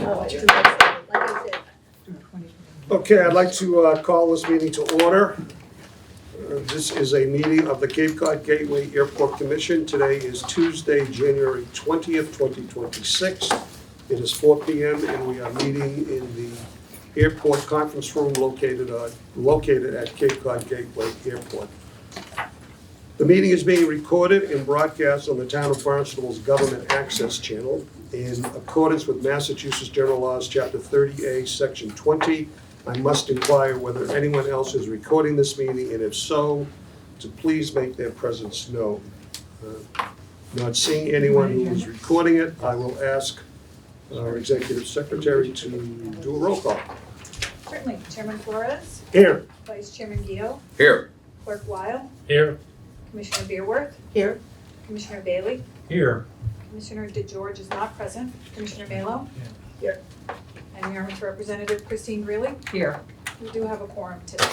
I said. Okay, I'd like to call this meeting to order. This is a meeting of the Cape Cod Gateway Airport Commission. Today is Tuesday, January 20th, 2026. It is 4 p.m. and we are meeting in the airport conference room located at Cape Cod Gateway Airport. The meeting is being recorded and broadcast on the Town of Barnstable's Government Access Channel in accordance with Massachusetts General Laws, Chapter 30A, Section 20. I must inquire whether anyone else is recording this meeting, and if so, to please make their presence known. Not seeing anyone who is recording it, I will ask our Executive Secretary to do a roll call. Certainly. Chairman Flores? Here. Vice Chairman Gio? Here. Clerk Weil? Here. Commissioner Beerworth? Here. Commissioner Bailey? Here. Commissioner DeGeorge is not present. Commissioner Melo? Here. And Yarmouth Representative Christine Greeley? Here. We do have a quorum today.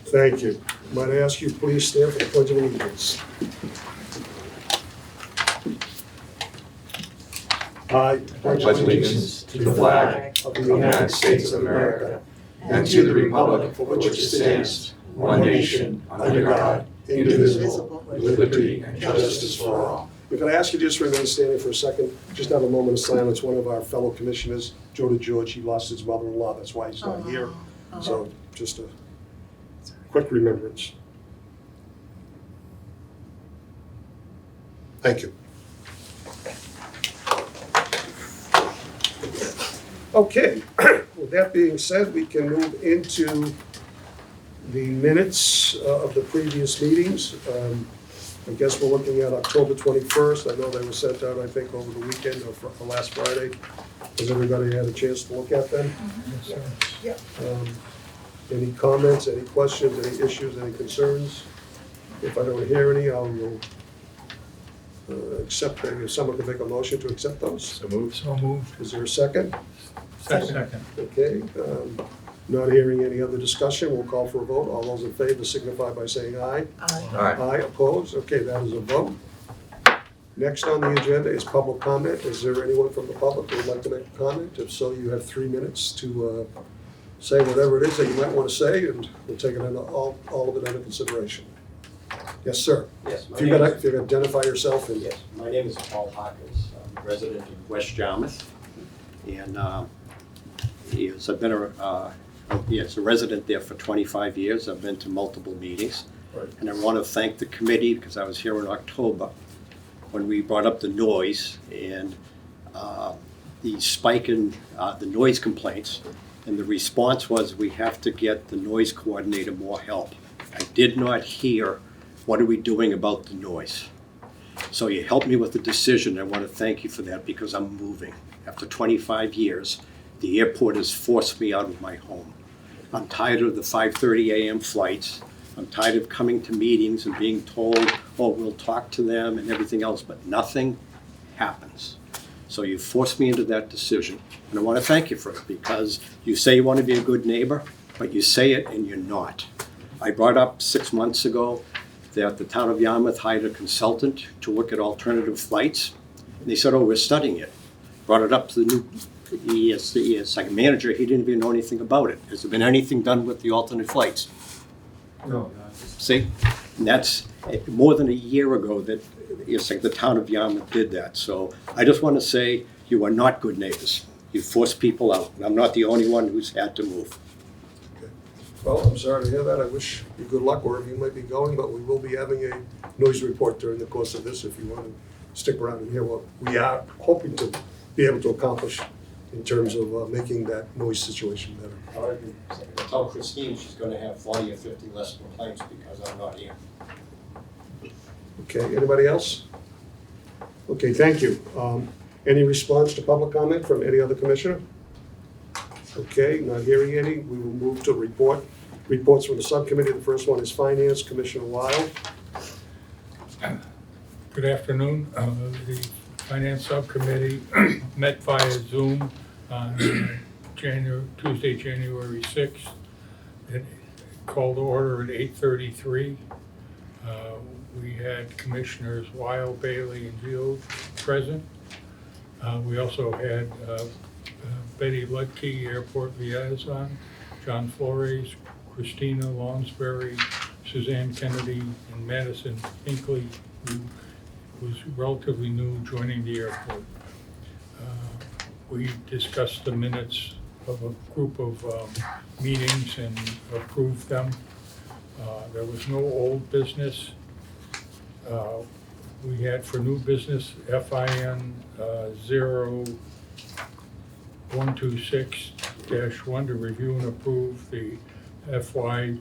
Thank you. Might I ask you please stand for the Pledge of Allegiance. I pledge allegiance to the flag of the United States of America and to the republic for which it stands, one nation, under God, indivisible, with liberty and justice for all. If I ask you to just remain standing for a second, just have a moment of silence. One of our fellow commissioners, Joe DeGeorge, he lost his mother-in-law. That's why he's not here. So just a quick remembrance. Thank you. Okay, with that being said, we can move into the minutes of the previous meetings. I guess we're looking at October 21st. I know they were sent out, I think, over the weekend or last Friday. Has everybody had a chance to look at them? Yep. Any comments, any questions, any issues, any concerns? If I don't hear any, I will accept them. If someone can make a motion to accept those. So moved. So moved. Is there a second? Second. Okay. Not hearing any other discussion, we'll call for a vote. All those in favor signify by saying aye. Aye. Aye, opposed? Okay, that is a vote. Next on the agenda is public comment. Is there anyone from the public who would like to make a comment? If so, you have 3 minutes to say whatever it is that you might want to say, and we'll take it under all of it under consideration. Yes, sir. Yes, If you could identify yourself. And yes, my name is Paul Hawkins. I'm a resident of West Yarmouth, and I've been a resident there for 25 years. I've been to multiple meetings, Right. and I want to thank the committee because I was here in October when we brought up the noise and the spike in the noise complaints, and the response was we have to get the noise coordinator more help. I did not hear what are we doing about the noise. So you helped me with the decision. I want to thank you for that because I'm moving. After 25 years, the airport has forced me out of my home. I'm tired of the 5:30 a.m. flights. I'm tired of coming to meetings and being told, oh, we'll talk to them and everything else, but nothing happens. So you forced me into that decision, and I want to thank you for it because you say you want to be a good neighbor, but you say it and you're not. I brought up 6 months ago that the town of Yarmouth hired a consultant to look at alternative flights, and they said, oh, we're studying it. Brought it up to the new like manager, he didn't even know anything about it. Has there been anything done with the alternate flights? No. See, and that's more than a year ago that it's like the town of Yarmouth did that. So I just want to say you are not good neighbors. You force people out, and I'm not the only one who's had to move. Okay. Well, I'm sorry to hear that. I wish you good luck wherever you might be going, but we will be having a noise report during the course of this if you want to stick around and hear what we are hoping to be able to accomplish in terms of making that noise situation better. Tell Christine she's going to have 40 or 50 less complaints because I'm not here. Okay, anybody else? Okay, thank you. Any response to public comment from any other commissioner? Okay, not hearing any. We will move to reports from the subcommittee. The first one is Finance, Commissioner Weil. Good afternoon. The Finance Subcommittee met via Zoom on Tuesday, January 6th. It called to order at 8:33. We had Commissioners Weil, Bailey, and Gio present. We also had Betty Ludke, Airport Liaison, John Flores, Christina Lonsberry, Suzanne Kennedy, and Madison Hinckley, who was relatively new, joining the airport. We discussed the minutes of a group of meetings and approved them. There was no old business. We had for new business FIN 0126-1 to review and approve the FY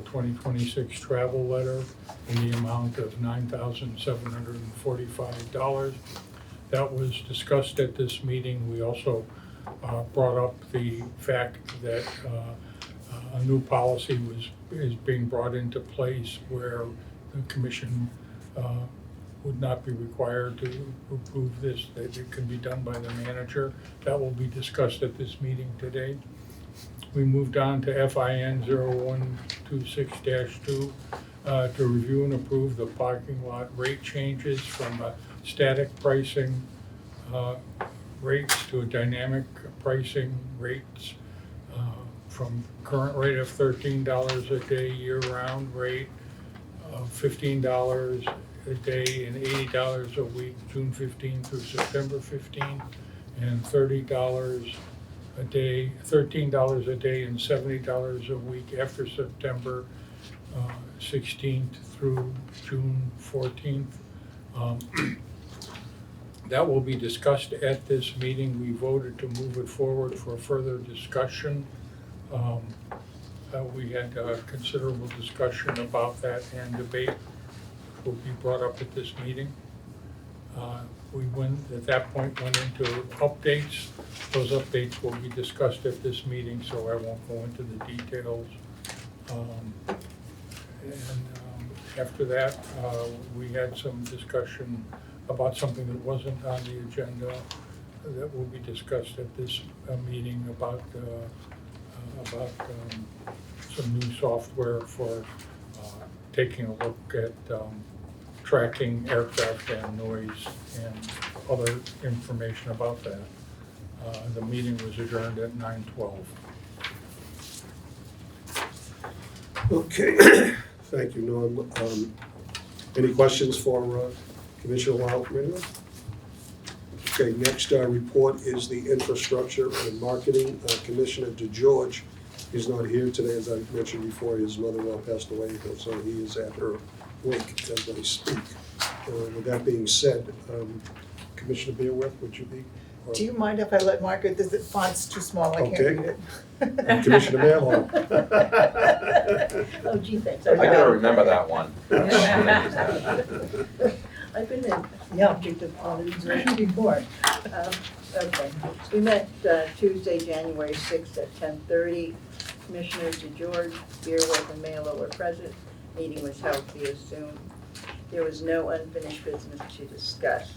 2026 travel letter in the amount of $9,745. That was discussed at this meeting. We also brought up the fact that a new policy is being brought into place where the commission would not be required to approve this, that it can be done by the manager. That will be discussed at this meeting today. We moved on to FIN 0126-2 to review and approve the parking lot rate changes from static pricing rates to a dynamic pricing rates, from current rate of $13 a day year-round rate of $15 a day and $80 a week, June 15 through September 15, and $13 a day and $70 a week after September 16th through June 14th. That will be discussed at this meeting. We voted to move it forward for further discussion. We had considerable discussion about that, and debate will be brought up at this meeting. We at that point went into updates. Those updates will be discussed at this meeting, so I won't go into the details. After that, we had some discussion about something that wasn't on the agenda that will be discussed at this meeting about some new software for taking a look at tracking aircraft and noise and other information about that. The meeting was adjourned at 9:12. Okay, thank you, Norm. Any questions for Commissioner Wildman? Okay, next report is the Infrastructure and Marketing Commissioner DeGeorge. He's not here today, as I mentioned before. His mother-in-law passed away, so he is at her wake as I speak. With that being said, Commissioner Beerworth, would you be? Do you mind if I let Margaret, the font's too small, I can't Okay. read it. Commissioner Manlon. Oh, gee, thanks. I gotta remember that one. I've been the object of all these before. Okay, we met Tuesday, January 6th at 10:30. Commissioners DeGeorge, Beerworth, and Melo were present. Meeting was held via Zoom. There was no unfinished business to discuss.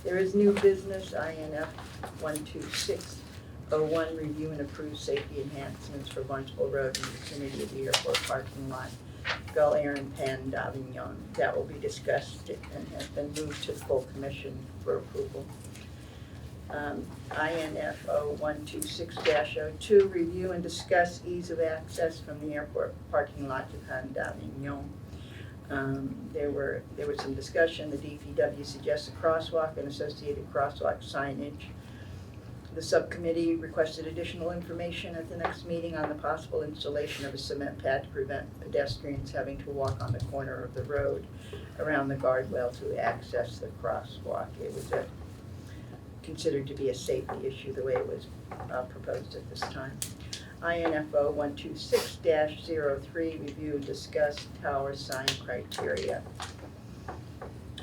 There is new business, INF 12601, review and approve safety enhancements for Barnstable Road in the vicinity of the airport parking lot, Gull Aaron Penn, Davignon. That will be discussed and has been moved to the full commission for approval. INF 0126-02, review and discuss ease of access from the airport parking lot to Penn, Davignon. There was some discussion. The DPW suggests a crosswalk and associated crosswalk signage. The subcommittee requested additional information at the next meeting on the possible installation of a cement pad to prevent pedestrians having to walk on the corner of the road around the guardrail to access the crosswalk. It was considered to be a safety issue the way it was proposed at this time. INFO 126-03, review and discuss tower sign criteria.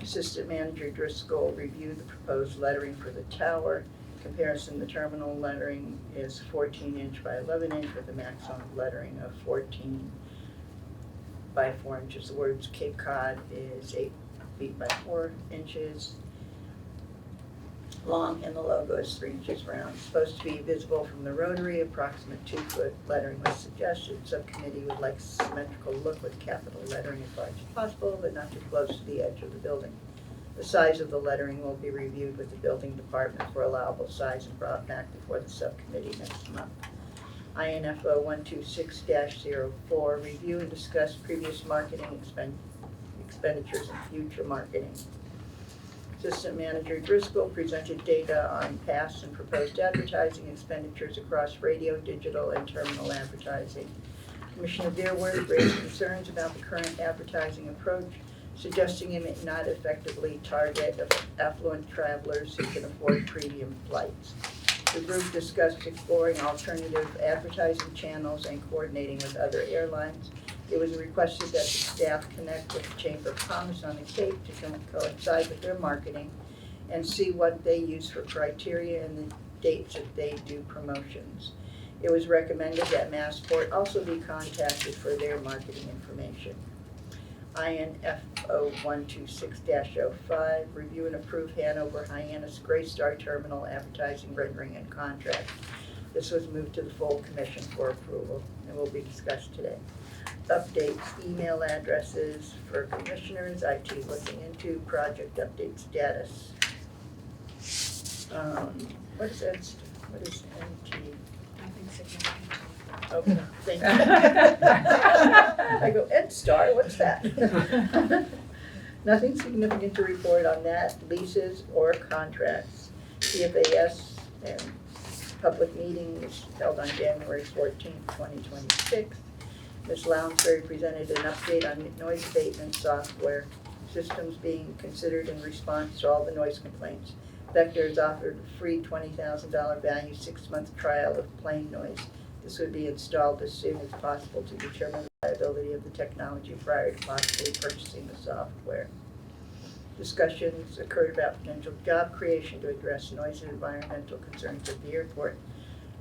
Assistant Manager Driscoll reviewed the proposed lettering for the tower. Comparison, the terminal lettering is 14 inch by 11 inch with a maximum lettering of 14 by 4 inches. The words Cape Cod is 8 feet by 4 inches long, and the logo is 3 inches round. It's supposed to be visible from the rotary. Approximate 2-foot lettering was suggested. Subcommittee would like a symmetrical look with capital lettering as large as possible, but not too close to the edge of the building. The size of the lettering will be reviewed with the building department for allowable size and brought back before the subcommittee next month. INFO 126-04, review and discuss previous marketing expenditures and future marketing. Assistant Manager Driscoll presented data on past and proposed advertising expenditures across radio, digital, and terminal advertising. Commissioner Beerworth raised concerns about the current advertising approach, suggesting it may not effectively target affluent travelers who can afford premium flights. The group discussed exploring alternative advertising channels and coordinating with other airlines. It was requested that the staff connect with the Chamber of Commerce on the Cape to coincide with their marketing and see what they use for criteria and the dates that they do promotions. It was recommended that Massport also be contacted for their marketing information. INFO 126-05, review and approve Hanover Hyannis Gray Star Terminal advertising rendering and contract. This was moved to the full commission for approval and will be discussed today. Updates, email addresses for commissioners, IT looking into project update status. What is MT? Nothing significant. Okay, thank you. I go, Ed Star, what's that? Nothing significant to report on that, leases or contracts. CFAS and public meeting was held on January 14th, 2026. Ms. Lounsbury presented an update on noise abatement software systems being considered in response to all the noise complaints. Vector has offered a free $20,000 value 6-month trial of plain noise. This would be installed as soon as possible to determine the viability of the technology prior to possibly purchasing the software. Discussions occurred about potential job creation to address noise and environmental concerns at the airport.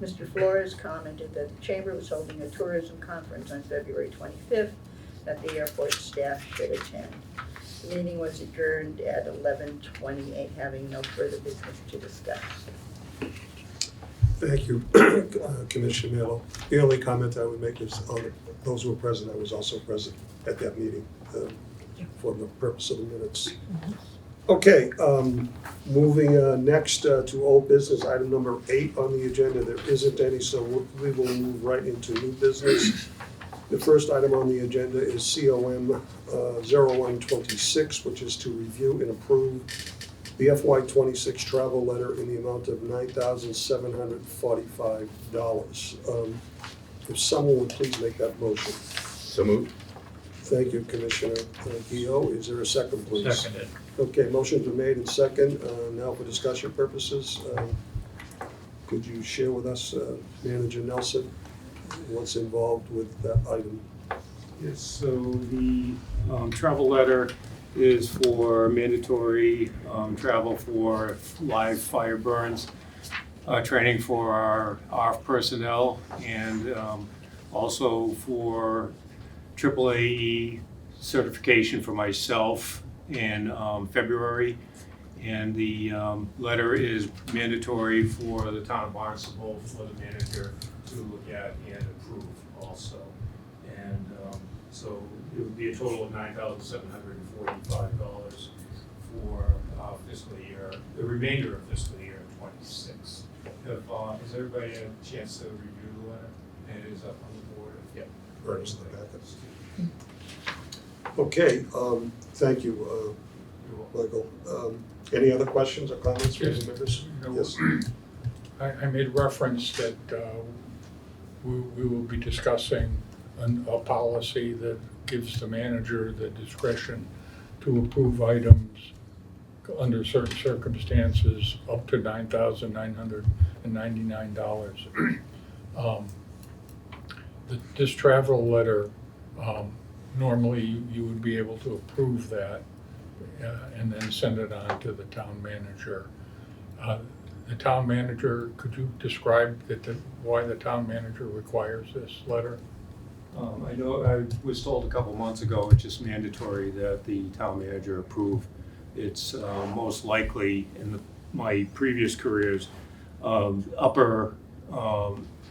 Mr. Flores commented that the Chamber was holding a tourism conference on February 25th that the airport staff should attend. The meeting was adjourned at 11:28, having no further business to discuss. Thank you, Commissioner Mello. The only comment I would make is on those who were present, I was also present at that meeting for the purpose of the minutes. Okay, moving next to old business, item number 8 on the agenda. There isn't any, so we will move right into new business. The first item on the agenda is COM 0126, which is to review and approve the FY26 travel letter in the amount of $9,745. If someone would please make that motion. So moved. Thank you, Commissioner Guillot. Is there a second, please? Seconded. Okay, motion's been made and second. Now for discussion purposes, could you share with us, Manager Nelson, what's involved with that item? Yes, so the travel letter is for mandatory travel for live fire burns, training for our personnel, and also for AAAE certification for myself in February. And the letter is mandatory for the town of Barnstable for the manager to look at and approve also. And so it would be a total of $9,745 for fiscal year, the remainder of fiscal year 26. Has everybody had a chance to review the letter? And it is up on the board. Yep. Ernest, the backup. Okay, thank you, Michael. Any other questions or comments from Yes. the members? No. Yes. I made reference that we will be discussing a policy that gives the manager the discretion to approve items under certain circumstances up to $9,999. This travel letter, normally you would be able to approve that and then send it on to the town manager. The town manager, could you describe why the town manager requires this letter? I know I was told a couple months ago it's just mandatory that the town manager approve. It's most likely in my previous careers, upper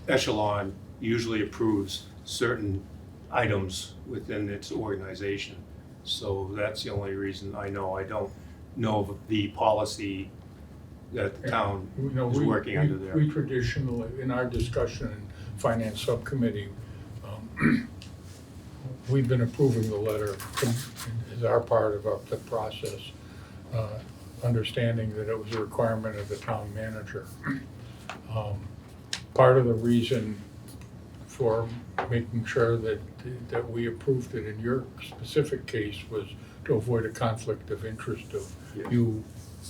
echelon usually approves certain items within its organization. So that's the only reason I know. I don't know of the policy that the town You know, is working under there. We traditionally, in our discussion in Finance Subcommittee, we've been approving the letter as our part of the process, understanding that it was a requirement of the town manager. Part of the reason for making sure that we approved it in your specific case was to avoid a conflict of interest of you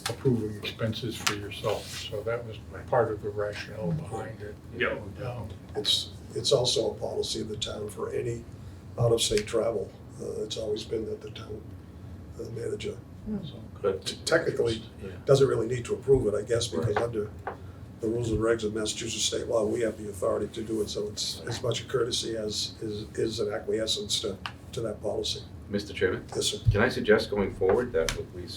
approving expenses for yourself. So that was part of the rationale behind it. Yeah. It's also a policy of the town for any out-of-state travel. It's always been that the town manager technically doesn't really need to approve it, I guess, because under the rules and regs of Massachusetts state law, we have the authority to do it, so it's as much a courtesy as is an acquiescence to that policy. Mr. Chairman, Yes, sir. can I suggest going forward that we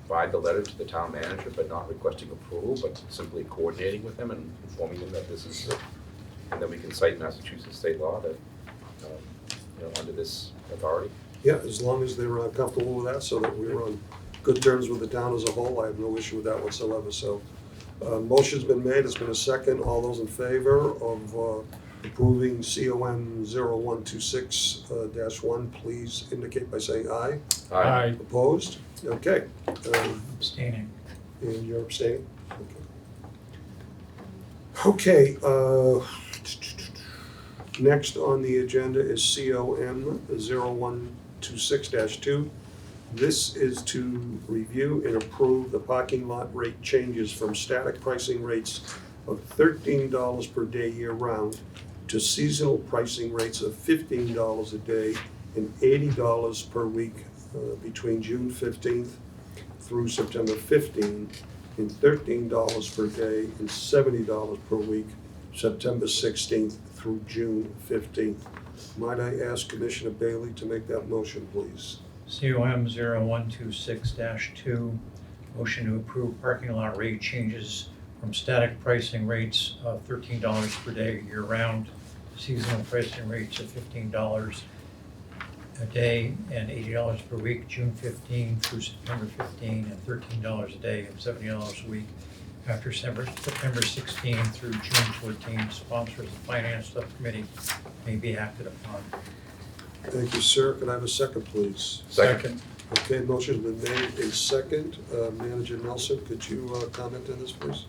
provide the letter to the town manager, but not requesting approval, but simply coordinating with them and informing them that this is, and then we can cite Massachusetts state law that, under this authority? Yeah, as long as they're comfortable with that, so that we're on good terms with the town as a whole, I have no issue with that whatsoever, so. Motion's been made, it's been a second, all those in favor of approving COM 0126-1, please indicate by saying aye. Aye. Opposed? Okay. Abstaining. And you're abstaining? Okay. Next on the agenda is COM 0126-2. This is to review and approve the parking lot rate changes from static pricing rates of $13 per day year-round to seasonal pricing rates of $15 a day and $80 per week between June 15th through September 15th, and $13 per day and $70 per week, September 16th through June 15th. Might I ask Commissioner Bailey to make that motion, please? COM 0126-2, motion to approve parking lot rate changes from static pricing rates of $13 per day year-round, seasonal pricing rates of $15 a day and $80 per week, June 15 through September 15, and $13 a day and $70 a week after September 16 through June 14. Sponsors of the Finance Subcommittee may be acted upon. Thank you, sir. Could I have a second, please? Second. Okay, motion's been made, a second. Manager Nelson, could you comment on this, please?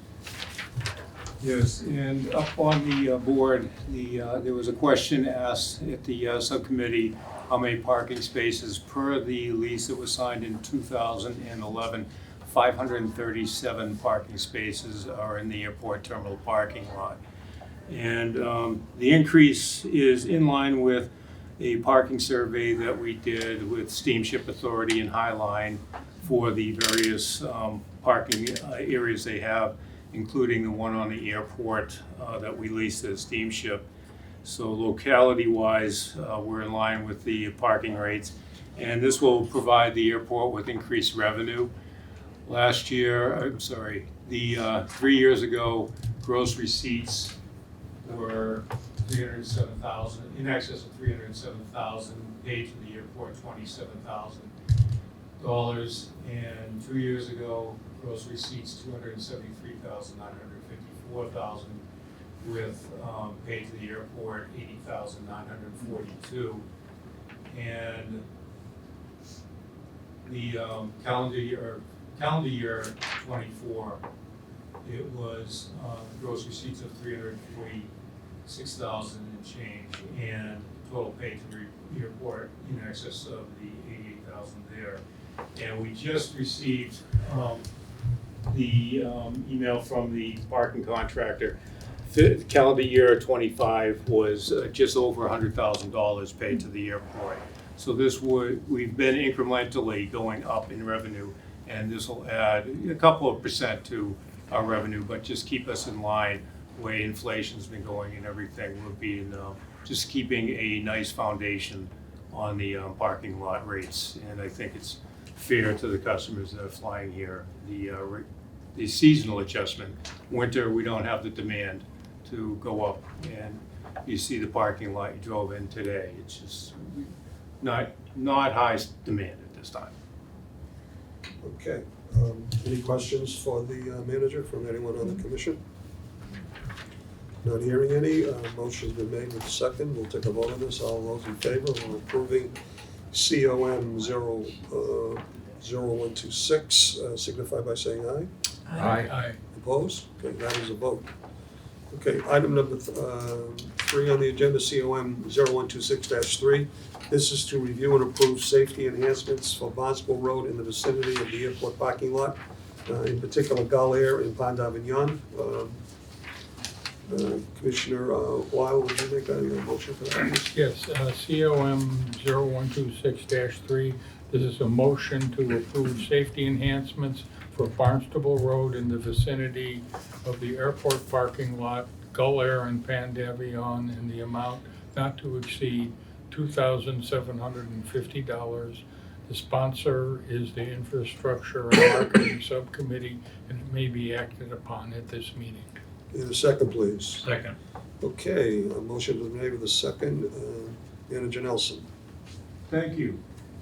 Yes, and up on the board, there was a question asked at the subcommittee, how many parking spaces per the lease that was signed in 2011. 537 parking spaces are in the airport terminal parking lot. And the increase is in line with a parking survey that we did with Steamship Authority and Highline for the various parking areas they have, including the one on the airport that we leased as Steamship. So locality-wise, we're in line with the parking rates, and this will provide the airport with increased revenue. Last year, 3 years ago, gross receipts were $307,000, in excess of $307,000, paid to the airport $27,000. And 2 years ago, gross receipts $273,954, with paid to the airport $80,942. And the calendar year 24, it was gross receipts of $346,000 and change, and total paid to the airport in excess of the $88,000 there. And we just received the email from the parking contractor. Calendar year 25 was just over $100,000 paid to the airport. So we've been incrementally going up in revenue, and this will add a couple of percent to our revenue, but just keep us in line the way inflation's been going and everything. We'll be just keeping a nice foundation on the parking lot rates, and I think it's fair to the customers that are flying here. The seasonal adjustment, winter, we don't have the demand to go up, and you see the parking lot you drove in today. It's just not high demand at this time. Okay, any questions for the manager from anyone on the commission? Not hearing any, motion's been made with the second, we'll take a vote on this, all those in favor of approving COM 0126, signify by saying aye. Aye. Opposed? Okay, that is a vote. Okay, item number 3 on the agenda, COM 0126-3. This is to review and approve safety enhancements for Barnstable Road in the vicinity of the airport parking lot, in particular Gull Air and Pond Avignon. Commissioner Weil, would you make a motion for that? Yes, COM 0126-3, this is a motion to approve safety enhancements for Barnstable Road in the vicinity of the airport parking lot, Gull Air and Pandavion, in the amount not to exceed $2,750. The sponsor is the Infrastructure and Marketing Subcommittee, and it may be acted upon at this meeting. In a second, please. Second. Okay, a motion was made with a second. Manager Nelson. Thank you.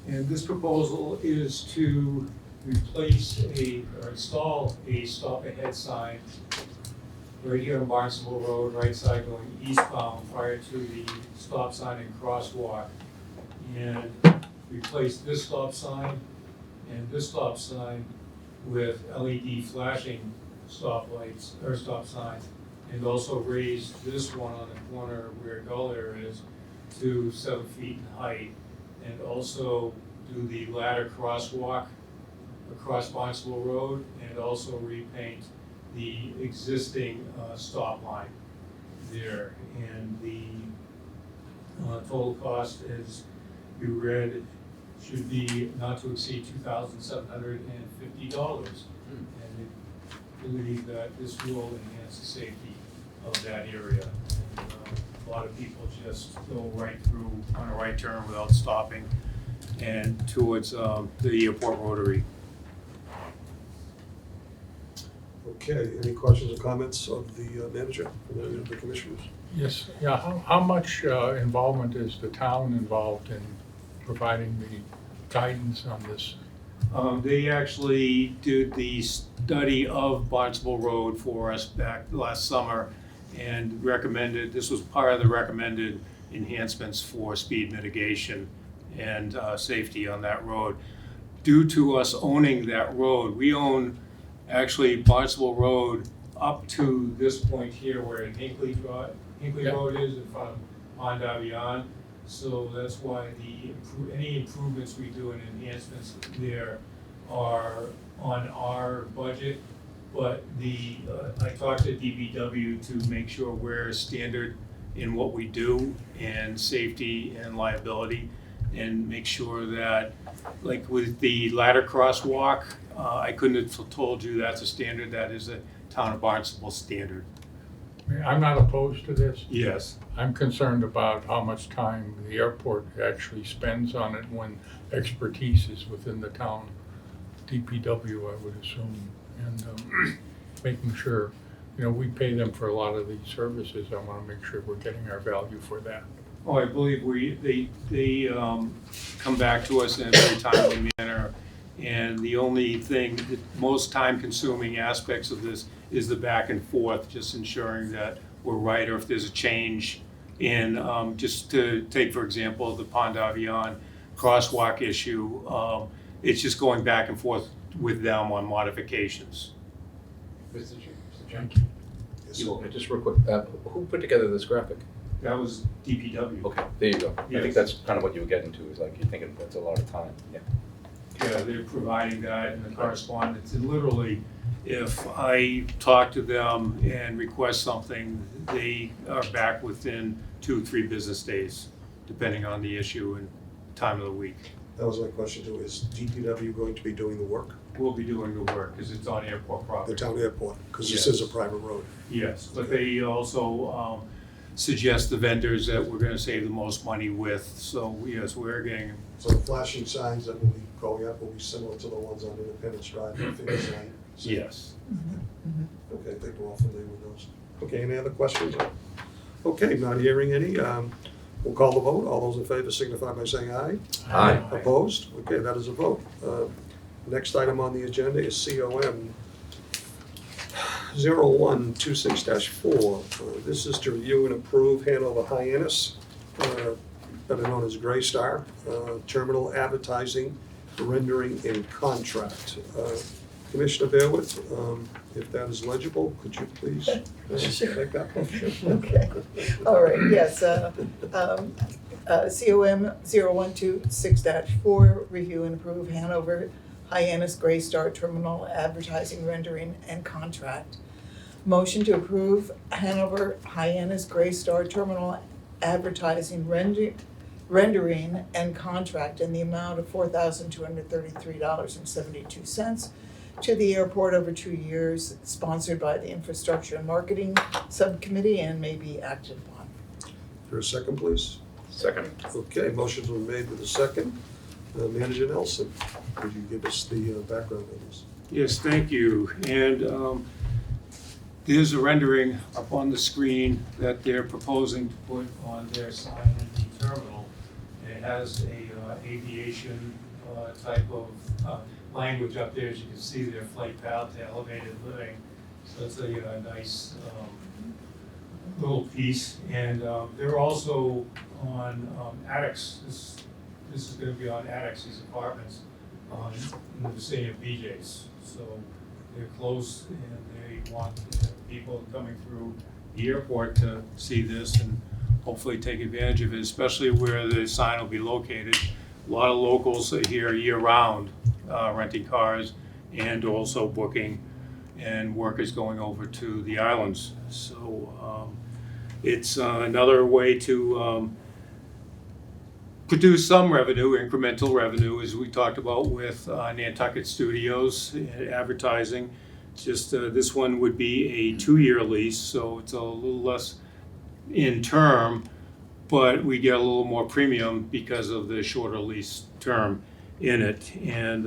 And this proposal is to replace or install a stop ahead sign right here on Barnstable Road, right side going eastbound prior to the stop sign and crosswalk. And replace this stop sign and this stop sign with LED flashing stop lights or stop signs. And also raise this one on the corner where Gull Air is to 7 feet in height. And also do the ladder crosswalk across Barnstable Road, and also repaint the existing stop line there. And the total cost, as you read, should be not to exceed $2,750. And I believe that this will enhance the safety of that area. And, a lot of people just go right through on a right turn without stopping and towards the airport rotary. Okay, any questions or comments of the manager from any of the commissioners? Yes, yeah, how much involvement is the town involved in providing the guidance on this? They actually did the study of Barnstable Road for us back last summer and recommended, this was part of the recommended enhancements for speed mitigation and safety on that road. Due to us owning that road, we own actually Barnstable Road up to this point here where Hinckley Road is in front of Pond Avignon. So that's why any improvements we do and enhancements there are on our budget. But I talked to DPW to make sure we're standard in what we do and safety and liability, and make sure that, like with the ladder crosswalk, I couldn't have told you that's a standard, that is a town of Barnstable standard. I'm not opposed to this. Yes. I'm concerned about how much time the airport actually spends on it when expertise is within the town DPW, I would assume, and making sure, we pay them for a lot of these services. I want to make sure we're getting our value for that. Oh, I believe they come back to us in a very timely manner. And the only thing, the most time-consuming aspects of this is the back and forth, just ensuring that we're right, or if there's a change in, just to take, for example, the Pond Avignon crosswalk issue, it's just going back and forth with them on modifications. Mr. Chairman? Yes. Just real quick, who put together this graphic? That was DPW. Okay, there you go. I Yes. think that's kind of what you were getting to, is like, you're thinking that's a lot of time, yeah. Yeah, they're providing that in the correspondence, and literally, if I talk to them and request something, they are back within 2-3 business days, depending on the issue and time of the week. That was my question too, is DPW going to be doing the work? We'll be doing the work, because it's on airport The property. town airport, because this Yes. is a private road. Yes, but they also suggest the vendors that we're gonna save the most money with, so yes, we're getting, So the flashing signs that will be going up will be similar to the ones on Independence Drive, the finish line. yes. Okay, I think we're all familiar with those. Okay, any other questions? Okay, not hearing any. We'll call the vote. All those in favor signify by saying aye. Aye. Opposed? Okay, that is a vote. Next item on the agenda is COM 0126-4. This is to review and approve Hanover Hyannis, better known as Gray Star, terminal advertising, rendering, and contract. Commissioner Bearwood, if that is legible, could you please take that motion? Okay, all right, yes, COM 0126-4, review and approve Hanover Hyannis Gray Star Terminal Advertising Rendering and Contract. Motion to approve Hanover Hyannis Gray Star Terminal Advertising Rendering and Contract in the amount of $4,233.72 to the airport over 2 years, sponsored by the Infrastructure and Marketing Subcommittee and may be acted upon. For a second, please. Second. Okay, motions were made with a second. Manager Nelson, could you give us the background on this? Yes, thank you. And there's a rendering up on the screen that they're proposing to put on their sign in the terminal. It has a aviation type of language up there. As you can see, their flight path to elevated living. So it's a nice little piece. And they're also on Addicts. This is going to be on Addicts, these apartments in the vicinity of BJ's. So they're close and they want people coming through the airport to see this and hopefully take advantage of it, especially where the sign will be located. A lot of locals are here year-round renting cars and also booking, and workers going over to the islands. So it's another way to produce some revenue, incremental revenue, as we talked about with Nantucket Studios advertising. Just this one would be a 2-year lease, so it's a little less in term, but we get a little more premium because of the shorter lease term in it. And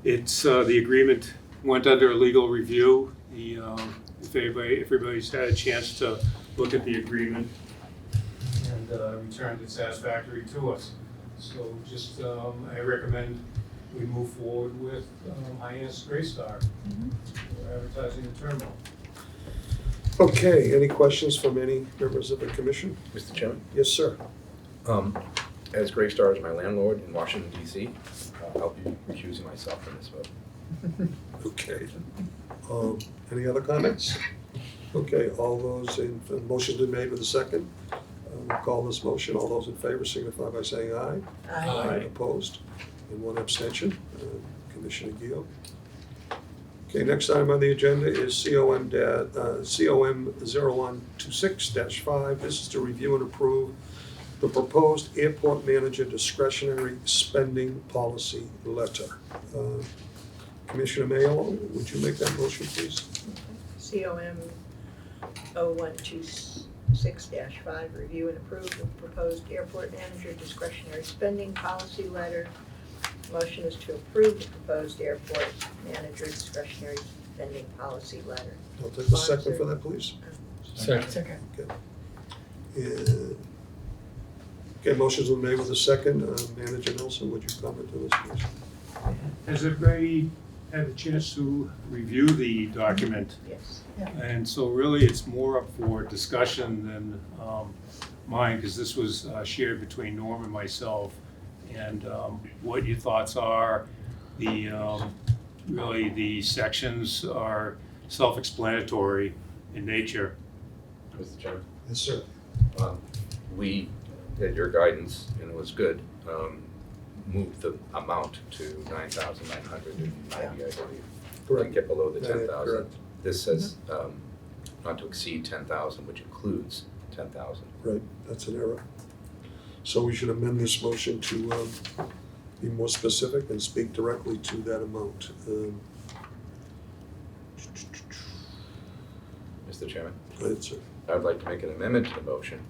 it's the agreement went under legal review. If everybody's had a chance to look at the agreement and returned it satisfactory to us. So just I recommend we move forward with Hyannis Gray Star for advertising the terminal. Okay, any questions from any members of the commission? Mr. Chairman, Yes, sir. as Gray Star is my landlord in Washington DC, I'll be recusing myself from this vote. Okay. Any other comments? Okay, all those in, motion's been made with a second. We'll call this motion. All those in favor signify by saying aye. Aye. Opposed? And one abstention. Commissioner Gill. Okay, next item on the agenda is COM 0126-5. This is to review and approve the proposed airport manager discretionary spending policy letter. Commissioner Mayo, would you make that motion, please? COM 0126-5, review and approve the proposed airport manager discretionary spending policy letter. Motion is to approve the proposed airport manager discretionary spending policy letter. I'll take a second for that, please. Second. Okay, motions were made with a second. Manager Nelson, would you comment on this, please? Has everybody had a chance to review the document? Yes. And so really, it's more up for discussion than mine, because this was shared between Norm and myself. And what your thoughts are, really the sections are self-explanatory in nature. Mr. Chairman? Yes, sir. We, at your guidance, and it was good, moved the amount to 9,990, I believe. Didn't get below the 10,000. Correct. This says not to exceed 10,000, which includes 10,000. Right, that's an error. So we should amend this motion to be more specific and speak directly to that amount. Mr. Chairman, Go ahead, sir. I would like to make an amendment to the motion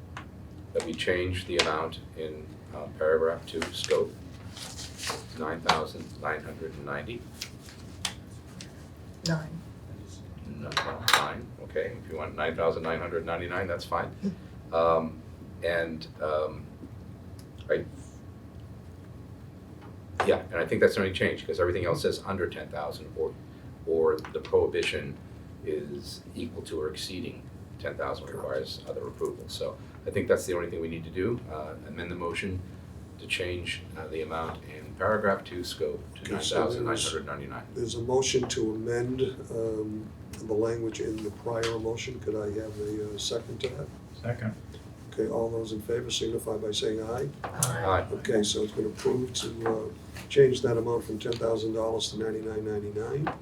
that we change the amount in paragraph 2, scope, 9,990. 9. No, fine, okay, if you want 9,999, that's fine. Yeah, and I think that's the only change, because everything else says under 10,000, or the prohibition is equal to or exceeding 10,000 requires other approval. So I think that's the only thing we need to do, amend the motion to change the amount in paragraph 2 scope to Okay, so $9,999. There's a motion to amend the language in the prior motion. Could I have a second to that? Second. Okay, all those in favor signify by saying aye. Aye. Okay, so it's been approved to change that amount from $10,000 to $99.99,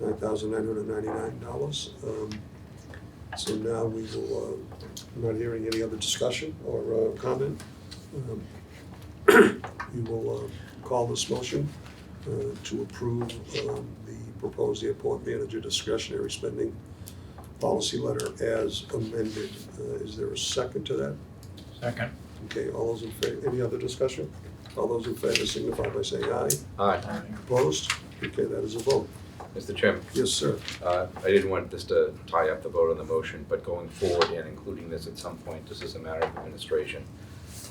$9,999. So now we will, I'm not hearing any other discussion or comment. We will call this motion to approve the proposed airport manager discretionary spending policy letter as amended. Is there a second to that? Second. Okay, all those in favor, any other discussion? All those in favor signify by saying aye. Aye. Opposed? Okay, that is a vote. Mr. Chairman, Yes, sir. I didn't want this to tie up the vote on the motion, but going forward and including this at some point, just as a matter of administration,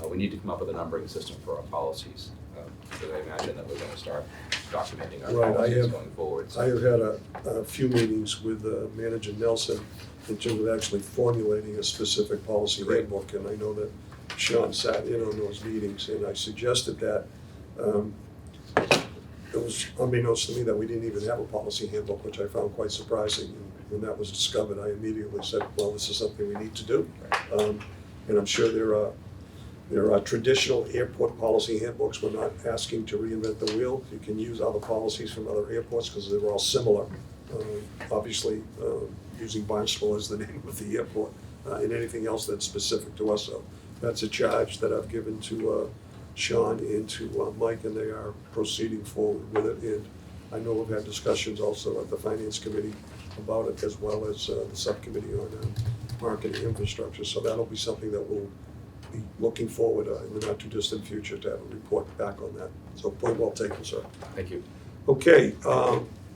we need to come up with a numbering system for our policies. Because I imagine that we're going to start documenting our Right, policies going forward. So I have had a few meetings with Manager Nelson in terms of actually formulating a specific policy Great. handbook, and I know that Sean sat in on those meetings, and I suggested that. It was unbeknownst to me that we didn't even have a policy handbook, which I found quite surprising. And when that was discovered, I immediately said, well, this is something we need to do. And I'm sure there are traditional airport policy handbooks. We're not asking to reinvent the wheel. You can use other policies from other airports because they're all similar. Obviously, using Barnstable as the name of the airport, and anything else that's specific to us. So that's a charge that I've given to Sean and to Mike, and they are proceeding forward with it. And I know we've had discussions also at the Finance Committee about it, as well as the Subcommittee on Marketing Infrastructure. So that'll be something that we'll be looking forward in the not too distant future to have a report back on that. So point well taken, sir. thank you. Okay,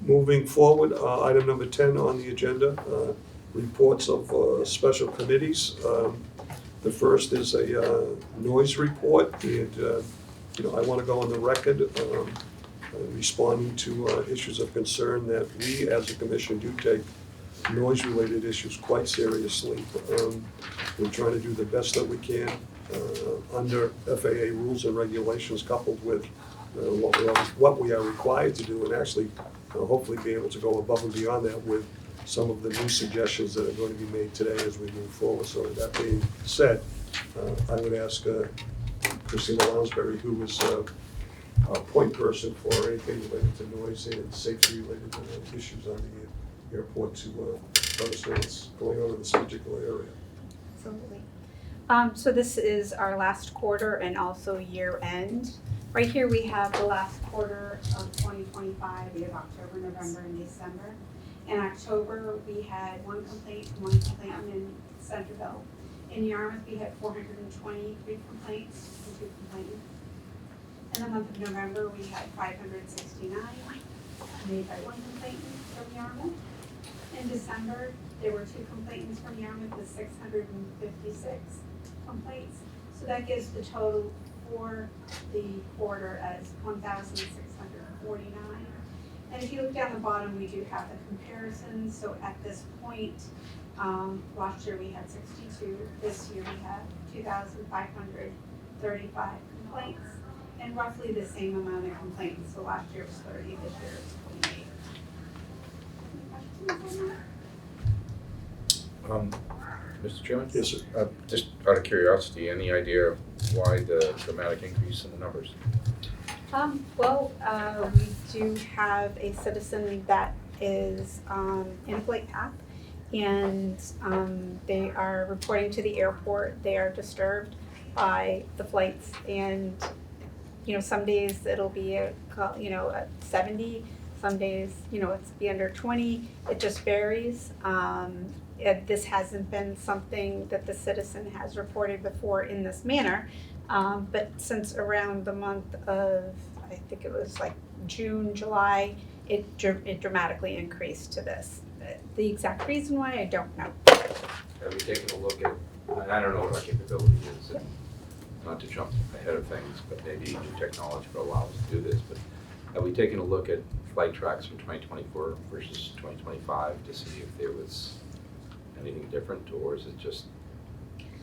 moving forward, item number 10 on the agenda, reports of special committees. The first is a noise report, and I want to go on the record responding to issues of concern that we as a commission do take noise-related issues quite seriously. We're trying to do the best that we can under FAA rules and regulations, coupled with what we are required to do, and actually hopefully be able to go above and beyond that with some of the new suggestions that are going to be made today as we move forward. So that being said, I would ask Christina Lounsbury, who is a point person for anything related to noise and safety-related issues on the airport, to understand what's going on in this particular area. Absolutely. So this is our last quarter and also year end. Right here we have the last quarter of 2025. We have October, November, and December. In October, we had one complaint in Centerville. In Yarmouth, we had 423 complaints and 2 complainants. In the month of November, we had 569, made by 1 complainant from Yarmouth. In December, there were 2 complainants from Yarmouth with 656 complaints. So that gives the total for the quarter as 1,649. And if you look down the bottom, we do have the comparisons. So at this point, last year we had 62. This year we had 2,535 complaints, and roughly the same amount of complaints. So last year was 30, this year is 28. Any questions on that? Mr. Chairman? Yes, sir. Just out of curiosity, any idea why the dramatic increase in the numbers? We do have a citizen that is in a flight path, and they are reporting to the airport. They are disturbed by the flights, and some days it'll be at 70, some days it's be under 20. It just varies. This hasn't been something that the citizen has reported before in this manner, but since around the month of, I think it was like June, July, it dramatically increased to this. The exact reason why, I don't know. Have you taken a look at, I don't know what our capability is, not to jump ahead of things, but maybe new technology will allow us to do this, but have we taken a look at flight tracks from 2024 versus 2025 to see if there was anything different, or is it just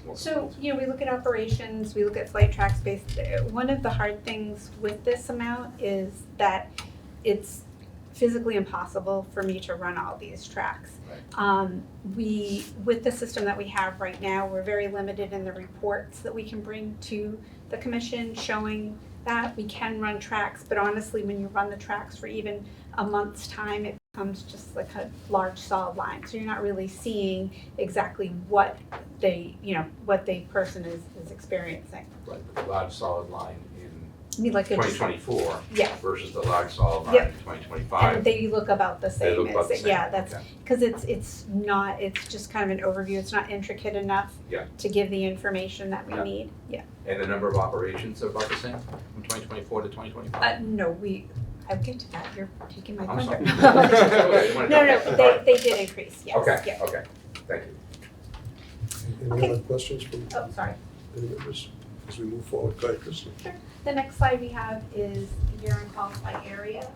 more? So, you know, we look at operations, we look at flight tracks based, one of the hard things with this amount is that it's physically impossible for me to run all these tracks. Right. With the system that we have right now, we're very limited in the reports that we can bring to the commission showing that we can run tracks, but honestly, when you run the tracks for even a month's time, it becomes just like a large solid line. So you're not really seeing exactly what what the person is experiencing. Right, but the large solid line I mean, like in it's, 2024 yeah, versus the large solid line Yep. in 2025. and they look about the same. They look about the same. Yeah, that's Okay. because it's just kind of an overview. It's not intricate enough Yeah. to give the information that we Yeah. need. Yeah. And the number of operations are about the same from 2024 to 2025? No, I'll get to that. You're taking my I'm thunder. sorry. No, they did increase, yes. Okay, Yeah. okay, thank you. Any Okay. other questions from Oh, sorry. any members as we move forward? Go ahead, Kristen. The next slide we have is the year on calls by area.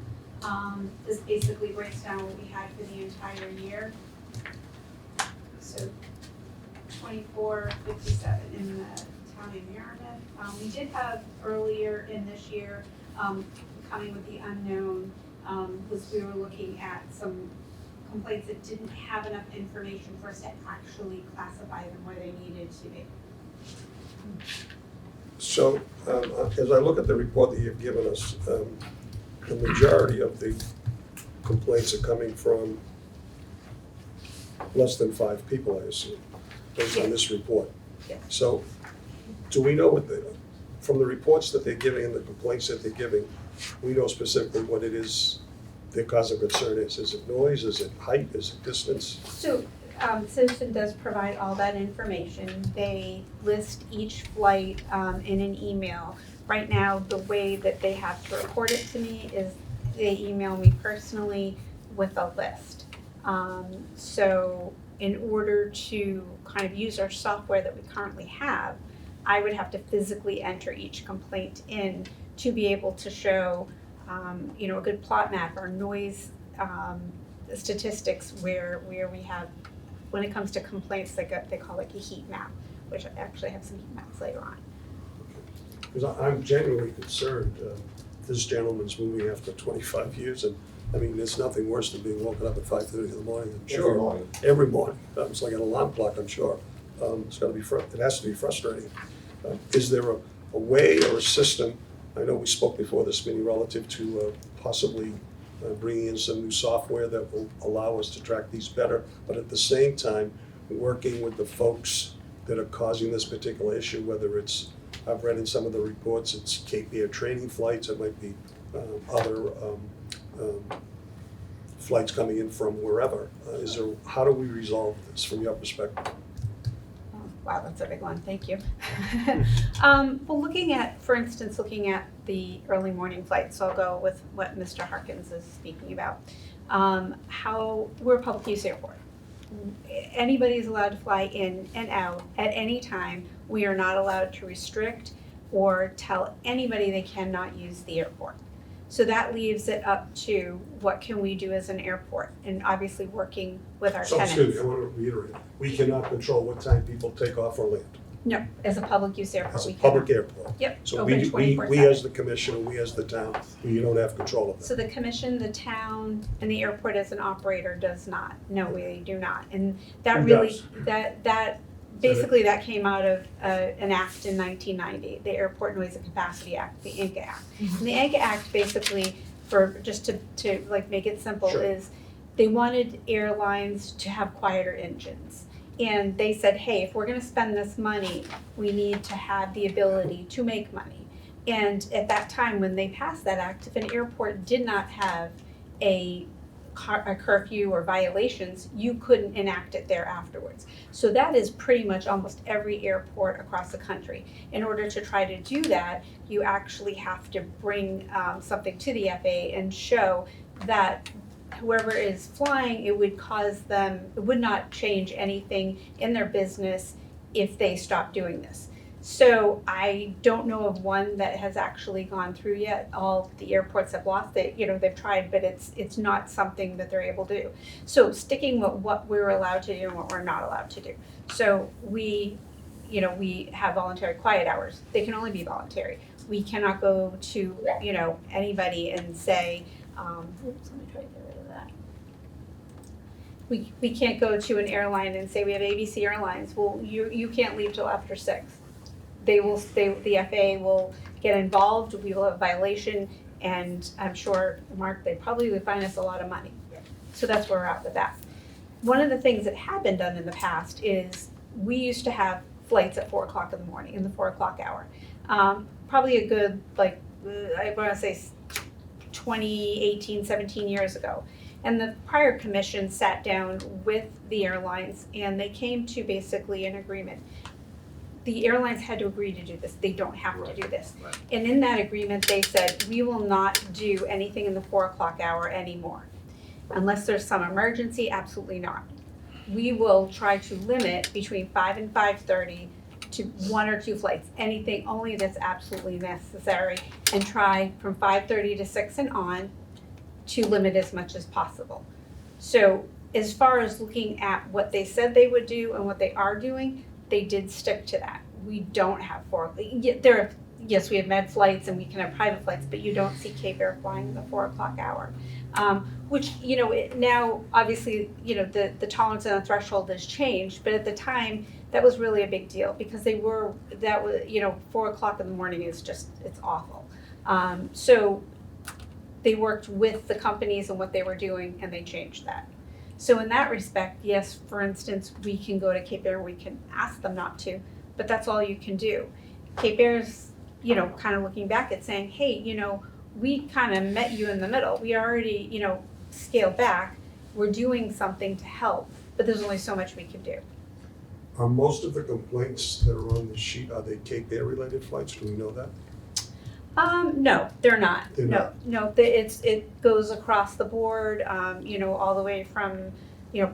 This basically breaks down what we had for the entire year. So 2457 in the town of Yarmouth. We did have earlier in this year, coming with the unknown, was we were looking at some complaints that didn't have enough information for us to actually classify them where they needed to be. So, as I look at the report that you've given us, the majority of the complaints are coming from less than 5 people, I assume, based on this report. Yeah. So, do we know from the reports that they're giving and the complaints that they're giving, we know specifically what it is their cause of concern is? Is it noise, is it height, is it distance? So, Citizen does provide all that information. They list each flight in an email. Right now, the way that they have to report it to me is they email me personally with a list. So in order to kind of use our software that we currently have, I would have to physically enter each complaint in to be able to show, a good plot map or noise statistics where we have, when it comes to complaints, they call it a heat map, which I actually have some heat maps later on. Because I'm genuinely concerned. This gentleman's moving after 25 years, and I mean, there's nothing worse than being woken up at 5:30 in the morning. I'm sure. Every morning. It's like an alarm clock, I'm sure. It has to be frustrating. Is there a way or a system? I know we spoke before this meeting relative to possibly bringing in some new software that will allow us to track these better, but at the same time, working with the folks that are causing this particular issue, whether it's, I've read in some of the reports, it's Cape Air training flights, it might be other flights coming in from wherever. How do we resolve this from your perspective? Wow, that's a big one, thank you. Well, looking at the early morning flights, so I'll go with what Mr. Harkins is speaking about. We're a public use airport. Anybody's allowed to fly in and out at any time. We are not allowed to restrict or tell anybody they cannot use the airport. So that leaves it up to what can we do as an airport, and obviously working with our So, tenants. excuse me, I want to reiterate, we cannot control what time people take off or land. No, as a public use airport, It's a we public cannot. airport. Yep, So open we 24/7. as the commission, we as the town, we don't have control of that. So the commission, the town, and the airport as an operator does not. No, we do not. And that Who really, does? that basically that came out of an act in 1990, the Airport Noise and Capacity Act, the INCA Act. And the INCA Act basically, for just to like make it simple, Sure. is they wanted airlines to have quieter engines. And they said, hey, if we're gonna spend this money, we need to have the ability to make money. And at that time, when they passed that act, if an airport did not have a curfew or violations, you couldn't enact it there afterwards. So that is pretty much almost every airport across the country. In order to try to do that, you actually have to bring something to the FAA and show that whoever is flying, it would not change anything in their business if they stopped doing this. So I don't know of one that has actually gone through yet. All the airports have lost it, they've tried, but it's not something that they're able to do. So sticking with what we're allowed to do and what we're not allowed to do. So we have voluntary quiet hours. They can only be voluntary. We cannot go to, anybody and say, oops, let me try to get rid of that. We can't go to an airline and say we have ABC Airlines. Well, you can't leave till after 6. The FAA will get involved, we will have a violation, and I'm sure, Mark, they probably would fine us a lot of money. So that's where we're at with that. One of the things that had been done in the past is we used to have flights at 4 o'clock in the morning, in the 4 o'clock hour. Probably a good, I want to say 18, 17 years ago. And the prior commission sat down with the airlines and they came to basically an agreement. The airlines had to agree to do this. They don't have to do this. Right. And in that agreement, they said, we will not do anything in the 4 o'clock hour anymore. Unless there's some emergency, absolutely not. We will try to limit between 5 and 5:30 to 1 or 2 flights, anything only that's absolutely necessary, and try from 5:30 to 6 and on to limit as much as possible. So as far as looking at what they said they would do and what they are doing, they did stick to that. We don't have yes, we have med flights and we can have private flights, but you don't see Cape Air flying in the 4 o'clock hour. Which, now obviously, the tolerance and the threshold has changed, but at the time, that was really a big deal because 4 o'clock in the morning is just, it's awful. So they worked with the companies and what they were doing and they changed that. So in that respect, yes, for instance, we can go to Cape Air, we can ask them not to, but that's all you can do. Cape Air's, kind of looking back at saying, hey, we kind of met you in the middle. We already, scaled back. We're doing something to help, but there's only so much we can do. Are most of the complaints that are on the sheet, are they Cape Air related flights? Do we know that? No, they're not. They're not. No, it goes across the board, all the way from,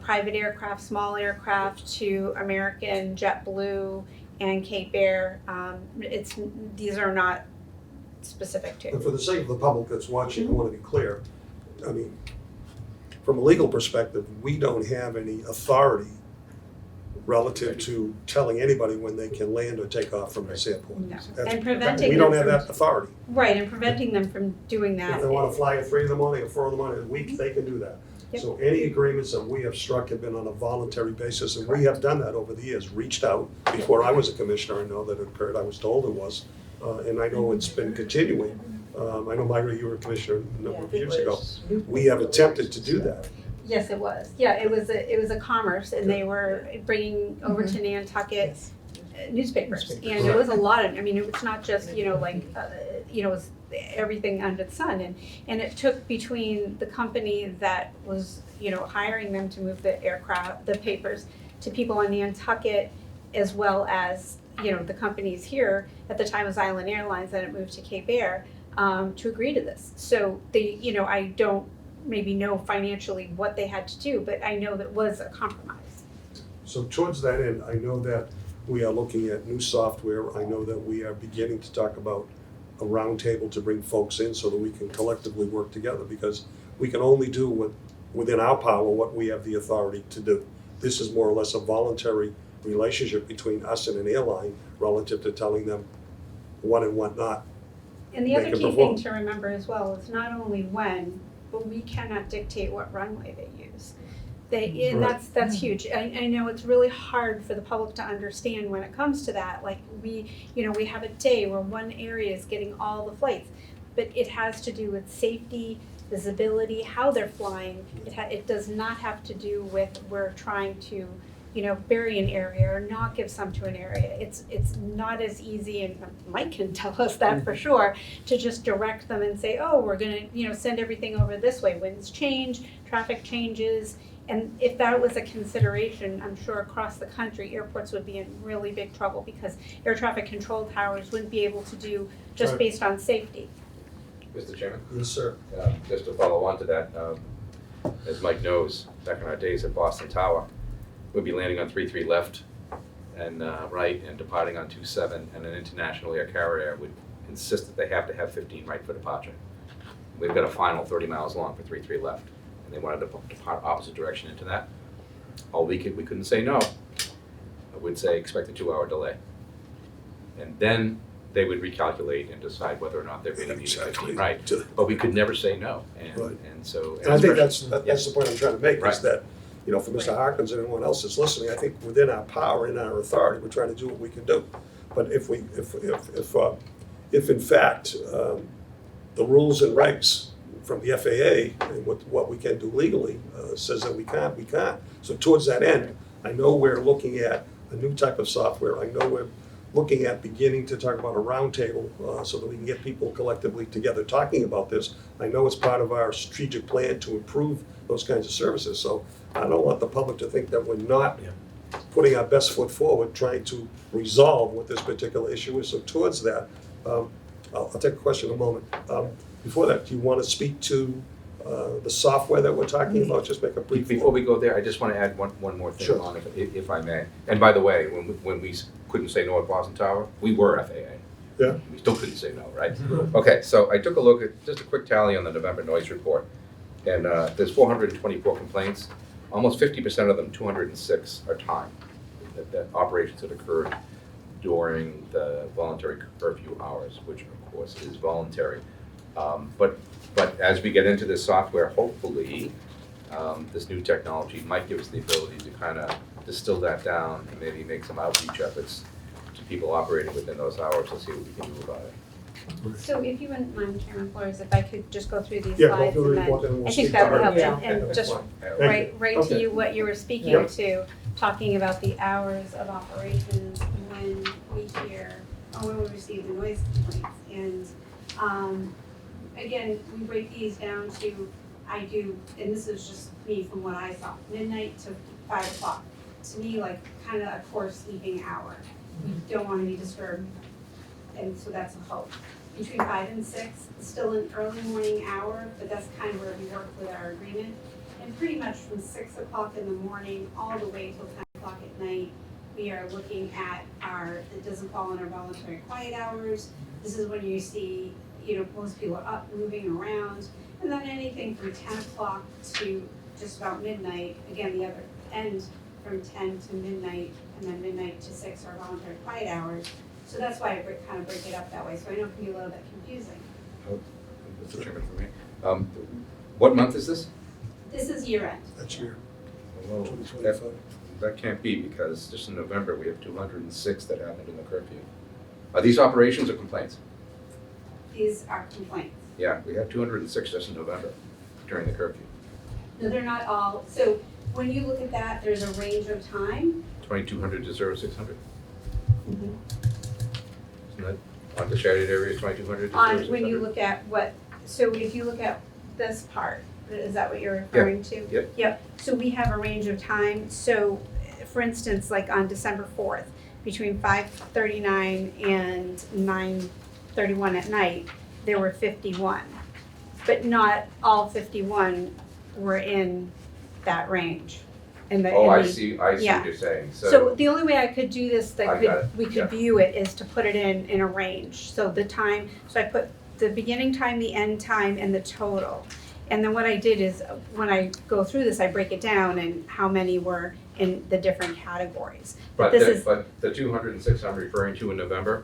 private aircraft, small aircraft to American, JetBlue, and Cape Air. These are not specific to. And for the sake of the public that's watching, I want to be clear. I mean, from a legal perspective, we don't have any authority relative to telling anybody when they can land or take off from this airport. No. That's- And preventing We don't them have from- that authority. Right, and preventing them from doing that. If they want to fly at 3 in the morning or 4 in the morning a week, they can do that. Yep. So any agreements that we have struck have been on a voluntary basis, and we have done that over the years, reached out. Before I was a commissioner, I know that it occurred, I was told it was, and I know it's been continuing. I know, Margaret, you were a commissioner a number of years ago. We have attempted to do that. Yes, it was. Yeah, it was a commerce, and they were bringing over to Nantucket newspapers, and it was a lot of. It was not just it was everything under the sun, and it took between the company that was hiring them to move the papers, to people on Nantucket, as well as the companies here at the time was Island Airlines, then it moved to Cape Air, to agree to this. So they, I don't maybe know financially what they had to do, but I know that was a compromise. So towards that end, I know that we are looking at new software. I know that we are beginning to talk about a roundtable to bring folks in so that we can collectively work together, because we can only do within our power what we have the authority to do. This is more or less a voluntary relationship between us and an airline relative to telling them what and what not. And the They other can key perform. thing to remember as well is not only when, but we cannot dictate what runway they use. And Right. that's huge. I know it's really hard for the public to understand when it comes to that. Like we have a day where one area is getting all the flights, but it has to do with safety, visibility, how they're flying. It does not have to do with we're trying to bury an area or not give some to an area. It's not as easy, and Mike can tell us that for sure, to just direct them and say, oh, we're gonna send everything over this way. Winds change, traffic changes, and if that was a consideration, I'm sure across the country, airports would be in really big trouble because air traffic control towers wouldn't be able to do just Right. based on safety. Mr. Chairman, Yes, sir. just to follow on to that, as Mike knows, back in our days at Boston Tower, we'd be landing on 33 left and right and departing on 27, and an international air carrier would insist that they have to have 15 right for departure. We've got a final 30 miles long for 33 left, and they wanted to depart opposite direction into that. All we couldn't say no. I would say expect a 2-hour delay. And then they would recalculate and decide whether or not they're going to need 15 right. But we could never say no. Right. And so. And I think that's the point I'm trying to make, is Right. that, you know, for Mr. Harkins and anyone else that's listening, I think within our power and our authority, we're trying to do what we can do. But if in fact, the rules and regs from the FAA and what we can do legally says that we can't, we can't. So towards that end, I know we're looking at a new type of software. I know we're looking at beginning to talk about a roundtable so that we can get people collectively together talking about this. I know it's part of our strategic plan to improve those kinds of services. So I don't want the public to think that we're not putting our best foot forward, trying to resolve what this particular issue is. So towards that, I'll take a question in a moment. Before that, do you want to speak to the software that we're talking about? Just make a brief. Before we go there, I just want to add one more thing, Sure. Lon, if I may. And by the way, when we couldn't say no at Boston Tower, we were FAA. Yeah. We still couldn't say no, right? Okay, so I took a look at just a quick tally on the November noise report, and there's 424 complaints. Almost 50% of them, 206, are timed. That operations that occurred during the voluntary curfew hours, which of course is voluntary. But as we get into this software, hopefully, this new technology might give us the ability to kind of distill that down and maybe make some outreach efforts to people operating within those hours to see what we can do about it. So if you wouldn't mind, Chairman Flores, if I could just go through these Yeah, go slides through the and then, report and we'll I think speak that would about help, it. and That's just fine. right to Okay. you what you were speaking Yep. to, talking about the hours of operations when we hear, or when we receive the noise complaints. And, again, we break these down to, and this is just me from what I saw, midnight to 5 o'clock. To me, like, kind of a core sleeping hour. We don't want to be disturbed, and so that's a hope. Between 5 and 6, still an early morning hour, but that's kind of where we work with our agreement. And pretty much from 6 o'clock in the morning all the way till 10 o'clock at night, we are looking at it doesn't fall in our voluntary quiet hours. This is when you see, most people are up, moving around. And then anything from 10 o'clock to just about midnight, again, the other end from 10 to midnight, and then midnight to 6 are voluntary quiet hours. So that's why I kind of break it up that way, so I know it can be a little bit confusing. Mr. Chairman, for me. What month is this? This is year end. That's your Well, 2025. that can't be, because just in November, we have 206 that happened in the curfew. Are these operations or complaints? These are complaints. Yeah, we had 206 just in November during the curfew. No, they're not all, so when you look at that, there's a range of time. 2200 to 0600. Isn't that on the shaded area, 2200 to 0600? When you look at so if you look at this part, is that what you're referring to? Yep. Yep, so we have a range of time, so for instance, like on December 4th, between 5:39 and 9:31 at night, there were 51. But not all 51 were in that range. I see yeah. what you're saying. So the only way I could do this, I got it, we could yeah. view it, is to put it in a range. So the time, so I put the beginning time, the end time, and the total. And then what I did is, when I go through this, I break it down and how many were in the different categories. But this is, the 206 I'm referring to in November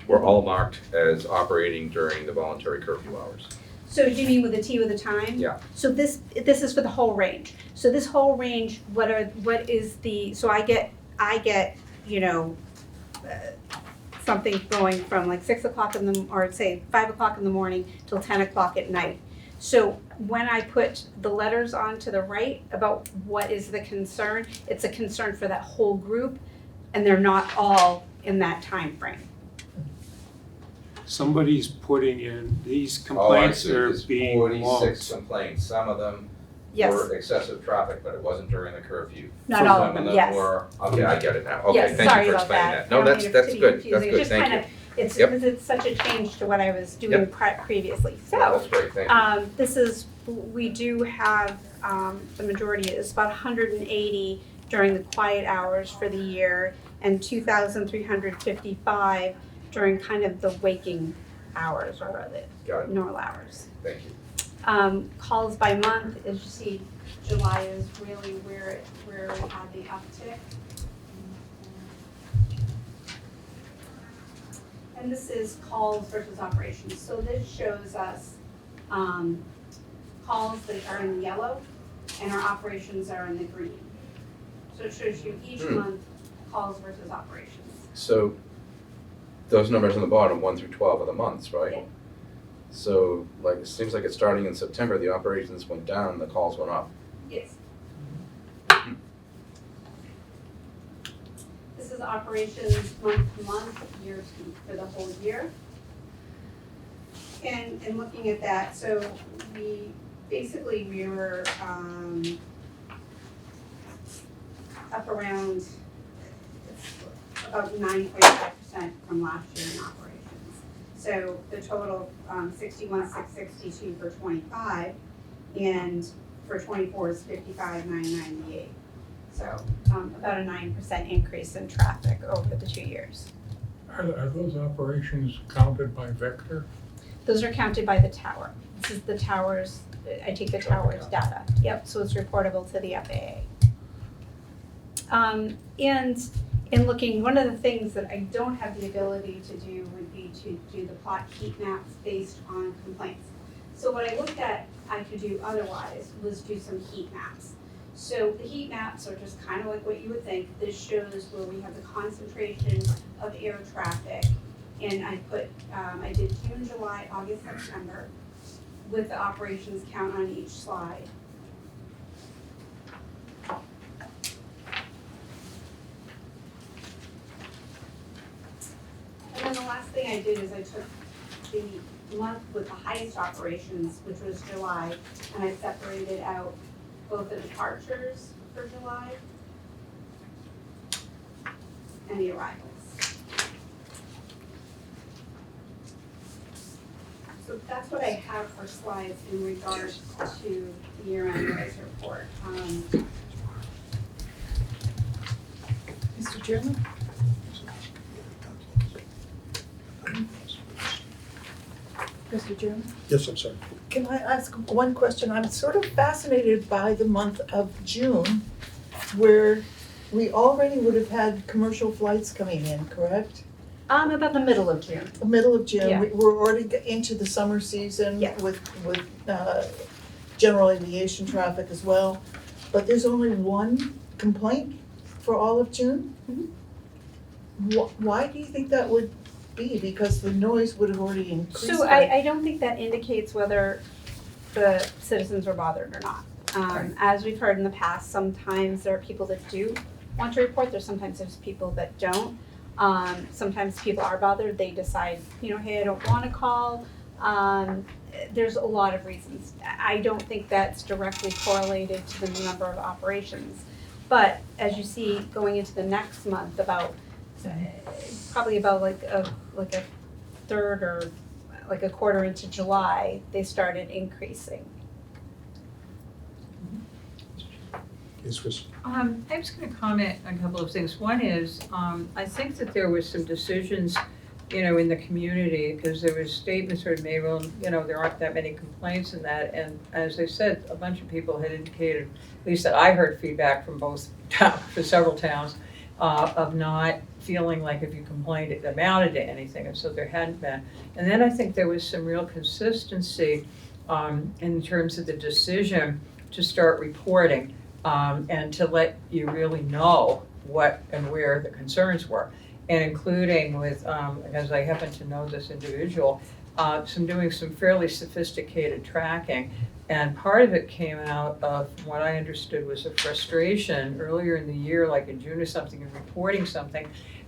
were all marked as operating during the voluntary curfew hours. so do you mean with the T with the time? Yeah. So this is for the whole range. So this whole range, so I get, something going from like 6 o'clock or say 5 o'clock in the morning till 10 o'clock at night. So when I put the letters on to the right about what is the concern, it's a concern for that whole group, and they're not all in that time frame. Somebody's putting in, these Oh, I complaints see. are There's being 46 lumped. complaints. Some of them Yes, were excessive traffic, but it wasn't during the curfew. not all of Some them, yes. were, okay, I get it now. Okay, Yes, thank sorry you for about explaining that. that. No, I don't that's mean it to be good, confusing. that's It's good, just thank kinda- you. It's Yep. because it's such a change to what I was doing Yep. previously. So, That's great, thank you. we do have, the majority is about 180 during the quiet hours for the year. and 2,355 during kind of the waking hours or the Got it, normal hours. thank you. Calls by month, as you see, July is really where we had the uptick. And this is calls versus operations. So this shows us calls that are in yellow and our operations are in the green. So it shows you each month calls versus operations. So those numbers on the bottom, 1 through 12, are the months, right? Yeah. So like, it seems like it's starting in September, the operations went down, the calls went up. Yes. This is operations month to month, year to, for the whole year. And looking at that, so we were up around about 9.5% from last year in operations. So the total 61,662 for 25, and for 24 is 55,998. So about a 9% increase in traffic over the 2 years. Are those operations counted by vector? Those are counted by the tower. This is the tower's, I take the tower's data. Yep, so it's reportable to the FAA. And in looking, one of the things that I don't have the ability to do would be to do the plot heat maps based on complaints. So what I looked at I could do otherwise was do some heat maps. So the heat maps are just kind of like what you would think. This shows where we have the concentration of air traffic. And I put, I did June, July, August, September with the operations count on each slide. And then the last thing I did is I took the month with the highest operations, which was July, and I separated out both the departures for July and the arrivals. So that's what I have for slides in regards to the year-end noise report. Mr. Chairman? Mr. Chairman? Yes, I'm sorry. Can I ask one question? I'm sort of fascinated by the month of June, where we already would have had commercial flights coming in, correct? About the middle of June. The middle of June, Yeah. we're already into the summer season Yeah. with general aviation traffic as well. But there's only one complaint for all of June? Why do you think that would be? Because the noise would have already increased. So I don't think that indicates whether the citizens were bothered or not. As we've heard in the past, sometimes there are people that do want to report, sometimes there's people that don't. Sometimes people are bothered, they decide, hey, I don't want to call. There's a lot of reasons. I don't think that's directly correlated to the number of operations. But as you see, going into the next month, probably about like a third or like a quarter into July, they started increasing. Yes, Chris. I was going to comment on a couple of things. One is, I think that there was some decisions, in the community, because there was statements sort of made, well, there aren't that many complaints and that, and as I said, a bunch of people had indicated, at least that I heard feedback from both for several towns, of not feeling like if you complained it amounted to anything, and so there hadn't been. And then I think there was some real consistency in terms of the decision to start reporting. And to let you really know what and where the concerns were. And including with, as I happen to know this individual, doing some fairly sophisticated tracking. And part of it came out of what I understood was a frustration earlier in the year, like in June or something, in reporting something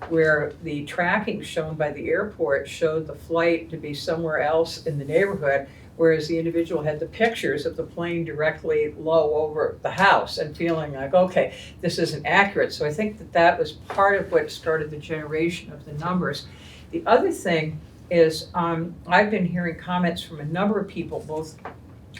where the tracking shown by the airport showed the flight to be somewhere else in the neighborhood, whereas the individual had the pictures of the plane directly low over the house and feeling like, okay, this isn't accurate. So I think that was part of what started the generation of the numbers. The other thing is I've been hearing comments from a number of people, both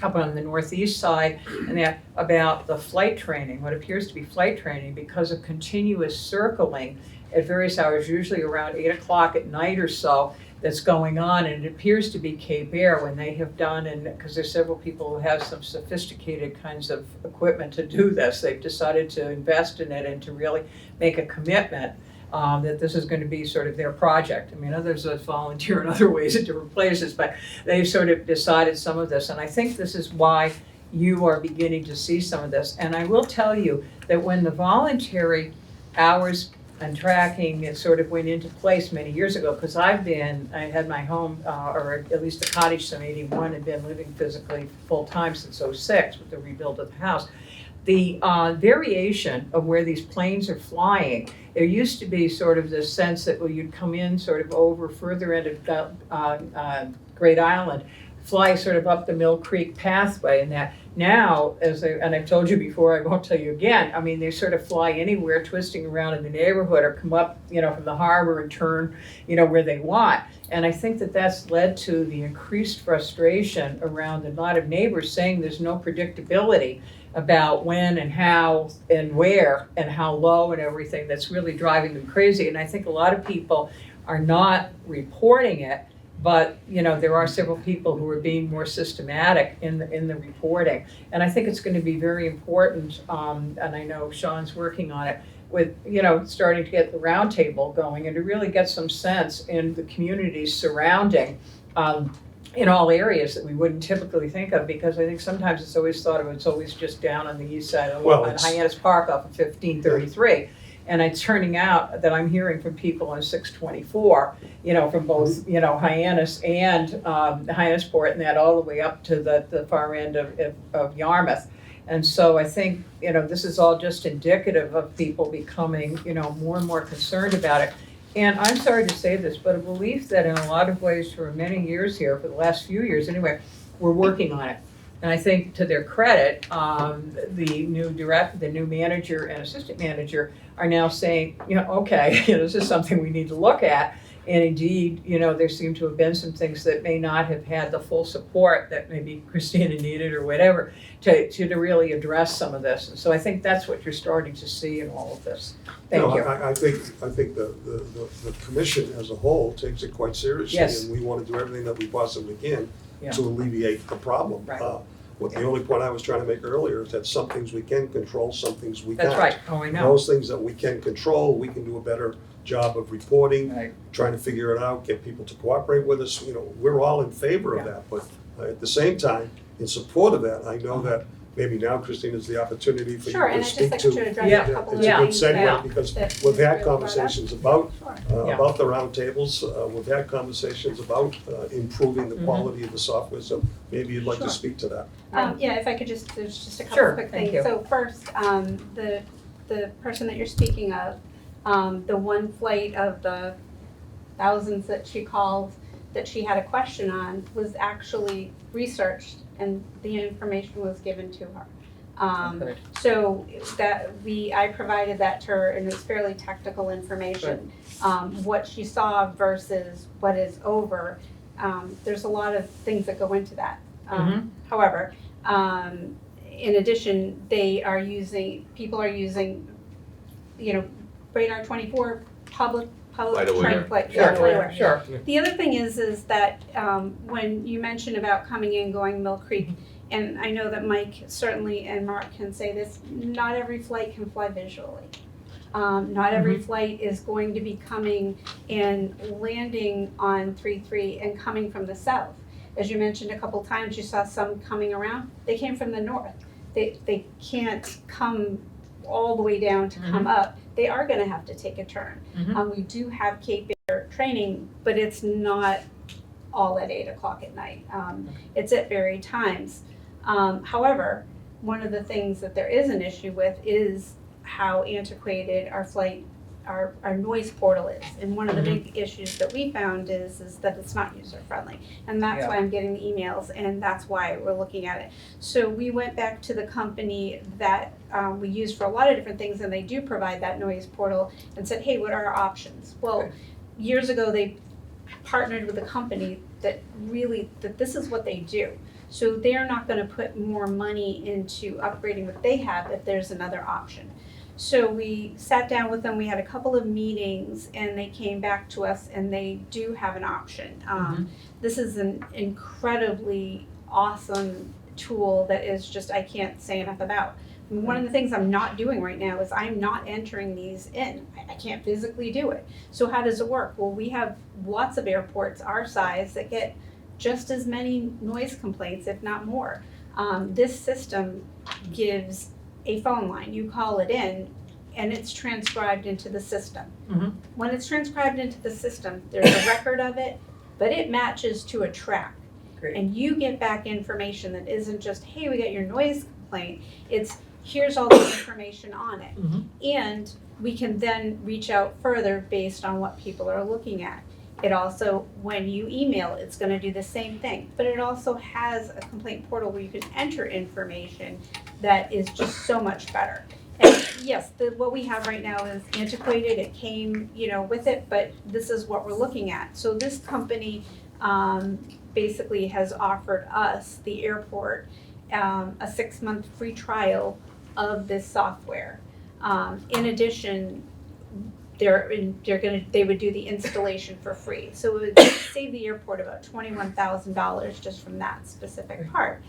up on the northeast side, and that about the flight training, what appears to be flight training, because of continuous circling at various hours, usually around 8 o'clock at night or so, that's going on, and it appears to be Cape Air when they have done, and because there's several people who have some sophisticated kinds of equipment to do this, they've decided to invest in it and to really make a commitment that this is going to be sort of their project. I mean, others volunteer in other ways at different places, but they've sort of decided some of this, and I think this is why you are beginning to see some of this. And I will tell you that when the voluntary hours and tracking, it sort of went into place many years ago, because I had my home, or at least a cottage since '81, and been living physically full-time since '06 with the rebuild of the house. The variation of where these planes are flying, there used to be sort of this sense that, well, you'd come in sort of over further end of Great Island, fly sort of up the Mill Creek pathway, and that now, and I've told you before, I won't tell you again, I mean, they sort of fly anywhere, twisting around in the neighborhood, or come up, from the harbor and turn, where they want. And I think that that's led to the increased frustration around a lot of neighbors saying there's no predictability about when and how and where and how low and everything, that's really driving them crazy. And I think a lot of people are not reporting it, but there are several people who are being more systematic in the reporting, and I think it's going to be very important. And I know Sean's working on it with starting to get the roundtable going and to really get some sense in the communities surrounding. In all areas that we wouldn't typically think of, because I think sometimes it's always thought of it's always just down on the east side of Hyannis Park off of 1533. And it's turning out that I'm hearing from people on 624, from both, Hyannis and Hyannisport, and that all the way up to the far end of Yarmouth. And so I think, this is all just indicative of people becoming, more and more concerned about it. And I'm sorry to say this, but a belief that in a lot of ways for many years here, for the last few years anyway, we're working on it. And I think to their credit, the new manager and assistant manager are now saying, okay, this is something we need to look at. And indeed, there seem to have been some things that may not have had the full support that maybe Christina needed or whatever to really address some of this. And so I think that's what you're starting to see in all of this. Thank you. I think the commission as a whole takes it quite seriously. Yes. And we want to do everything that we possibly can Yeah. to alleviate the problem. Right. The only point I was trying to make earlier is that some things we can control, some things we can't. That's right. Oh, I know. Those things that we can control, we can do a better job of reporting, Right. trying to figure it out, get people to cooperate with us. We're all in favor of Yeah. that, but at the same time, in support of that, I know that maybe now, Christine, is the opportunity for Sure, you and to I'd speak just like to. to address Yeah. a couple of It's a good things segue that because that we've had really brought up. conversations about Sure. Yeah. about the roundtables. We've had conversations about improving the Mhm. quality of the software. So maybe you'd like Sure. to speak to that. Yeah, if I could there's just a couple Sure, of quick thank things. you. So first, the person that you're speaking of, the one flight of the thousands that she called that she had a question on was actually researched and the information was given to her. Good. So I provided that to her, and it's fairly technical information. What she saw versus what is over, there's a lot of things that go into that. However, in addition, people are using, Radar 24 public Flight aware. train flight. Sure, Yeah, flight aware. sure. The other thing is that when you mention about coming in, going Mill Creek, and I know that Mike certainly and Mark can say this, not every flight can fly visually. Not every flight is going to be coming and landing on 3-3 and coming from the south. As you mentioned a couple times, you saw some coming around. They came from the north. They can't come all the way down to come up. They are going to have to take a turn. We do have Cape Air training, but it's not all at 8 o'clock at night. It's at varied times. However, one of the things that there is an issue with is how antiquated our noise portal is. And one of the big issues that we found is that it's not user friendly. And that's why I'm getting the emails, and that's why we're looking at it. So we went back to the company that we use for a lot of different things, and they do provide that noise portal, and said, hey, what are our options? Well, years ago they partnered with a company that this is what they do. So they're not gonna put more money into upgrading what they have if there's another option. So we sat down with them, we had a couple of meetings, and they came back to us and they do have an option. This is an incredibly awesome tool that is just, I can't say enough about. One of the things I'm not doing right now is I'm not entering these in. I can't physically do it. So how does it work? Well, we have lots of airports our size that get just as many noise complaints, if not more. This system gives a phone line. You call it in and it's transcribed into the system. When it's transcribed into the system, there's a record of it, but it matches to a track. Great. And you get back information that isn't just, hey, we got your noise complaint. It's, here's all the information on it. And we can then reach out further based on what people are looking at. It also, when you email, it's gonna do the same thing, but it also has a complaint portal where you can enter information that is just so much better. And yes, what we have right now is antiquated, it came, with it, but this is what we're looking at. So this company, basically has offered us, the airport, a 6-month free trial of this software. In addition, they would do the installation for free. So it would save the airport about $21,000 just from that specific part.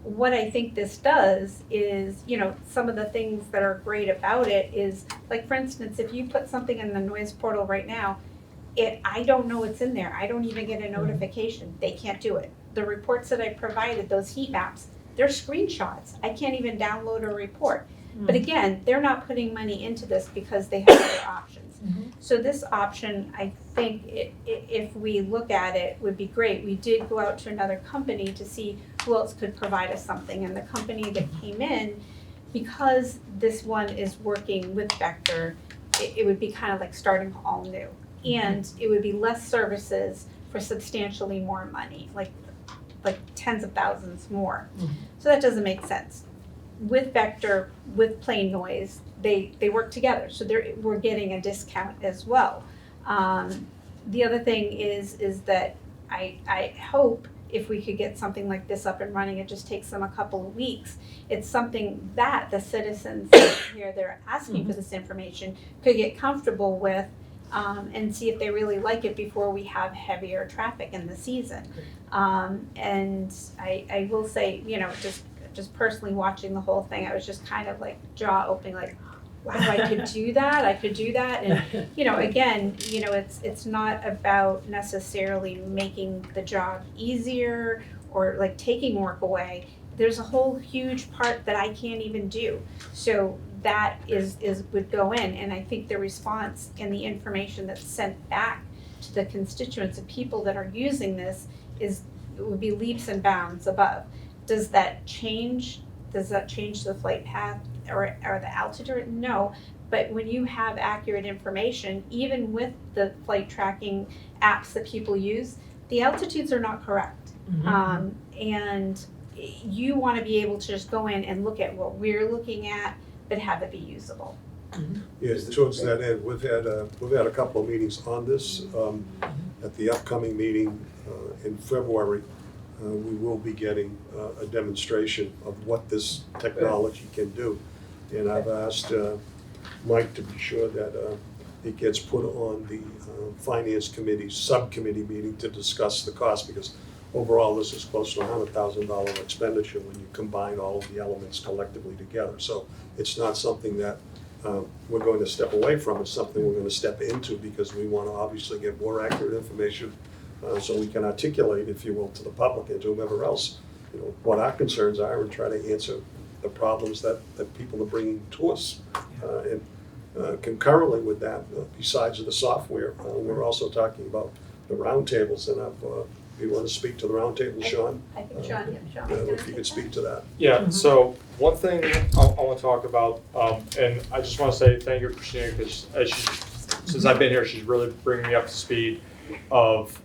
What I think this does is, some of the things that are great about it is, like for instance, if you put something in the noise portal right now, I don't know what's in there. I don't even get a notification. They can't do it. The reports that I provided, those heat maps, they're screenshots. I can't even download a report. But again, they're not putting money into this because they have other options. So this option, I think, if we look at it, would be great. We did go out to another company to see who else could provide us something. And the company that came in, because this one is working with Vector, it would be kind of like starting all new. And it would be less services for substantially more money, like tens of thousands more. So that doesn't make sense. With Vector, with Plain Noise, they work together, so we're getting a discount as well. The other thing is that I hope if we could get something like this up and running, it just takes them a couple of weeks. It's something that the citizens here, they're asking for this information, could get comfortable with, and see if they really like it before we have heavier traffic in the season. And I will say, just personally watching the whole thing, I was just kind of like jaw opening, like, wow, I could do that, and again, it's not about necessarily making the job easier or like taking work away. There's a whole huge part that I can't even do. So that would go in, and I think the response and the information that's sent back to the constituents of people that are using this would be leaps and bounds above. Does that change the flight path or the altitude? No, but when you have accurate information, even with the flight tracking apps that people use, the altitudes are not correct. And you want to be able to just go in and look at what we're looking at, but have it be usable. Yes, towards that end, we've had a couple of meetings on this. At the upcoming meeting in February, we will be getting a demonstration of what this technology can do. And I've asked Mike to be sure that it gets put on the Finance Committee subcommittee meeting to discuss the cost, because overall this is close to $100,000 expenditure when you combine all of the elements collectively together. So it's not something that we're going to step away from. It's something we're going to step into, because we want to obviously get more accurate information so we can articulate, if you will, to the public and to whomever else, what our concerns are, and try to answer the problems that people are bringing to us. And concurrently with that, besides the software, we're also talking about the roundtables, and you want to speak to the roundtable, Sean? I think Sean. If you could speak to that. Yeah, so one thing I want to talk about, and I just want to say thank you, Christina, because since I've been here, she's really bringing me up to speed of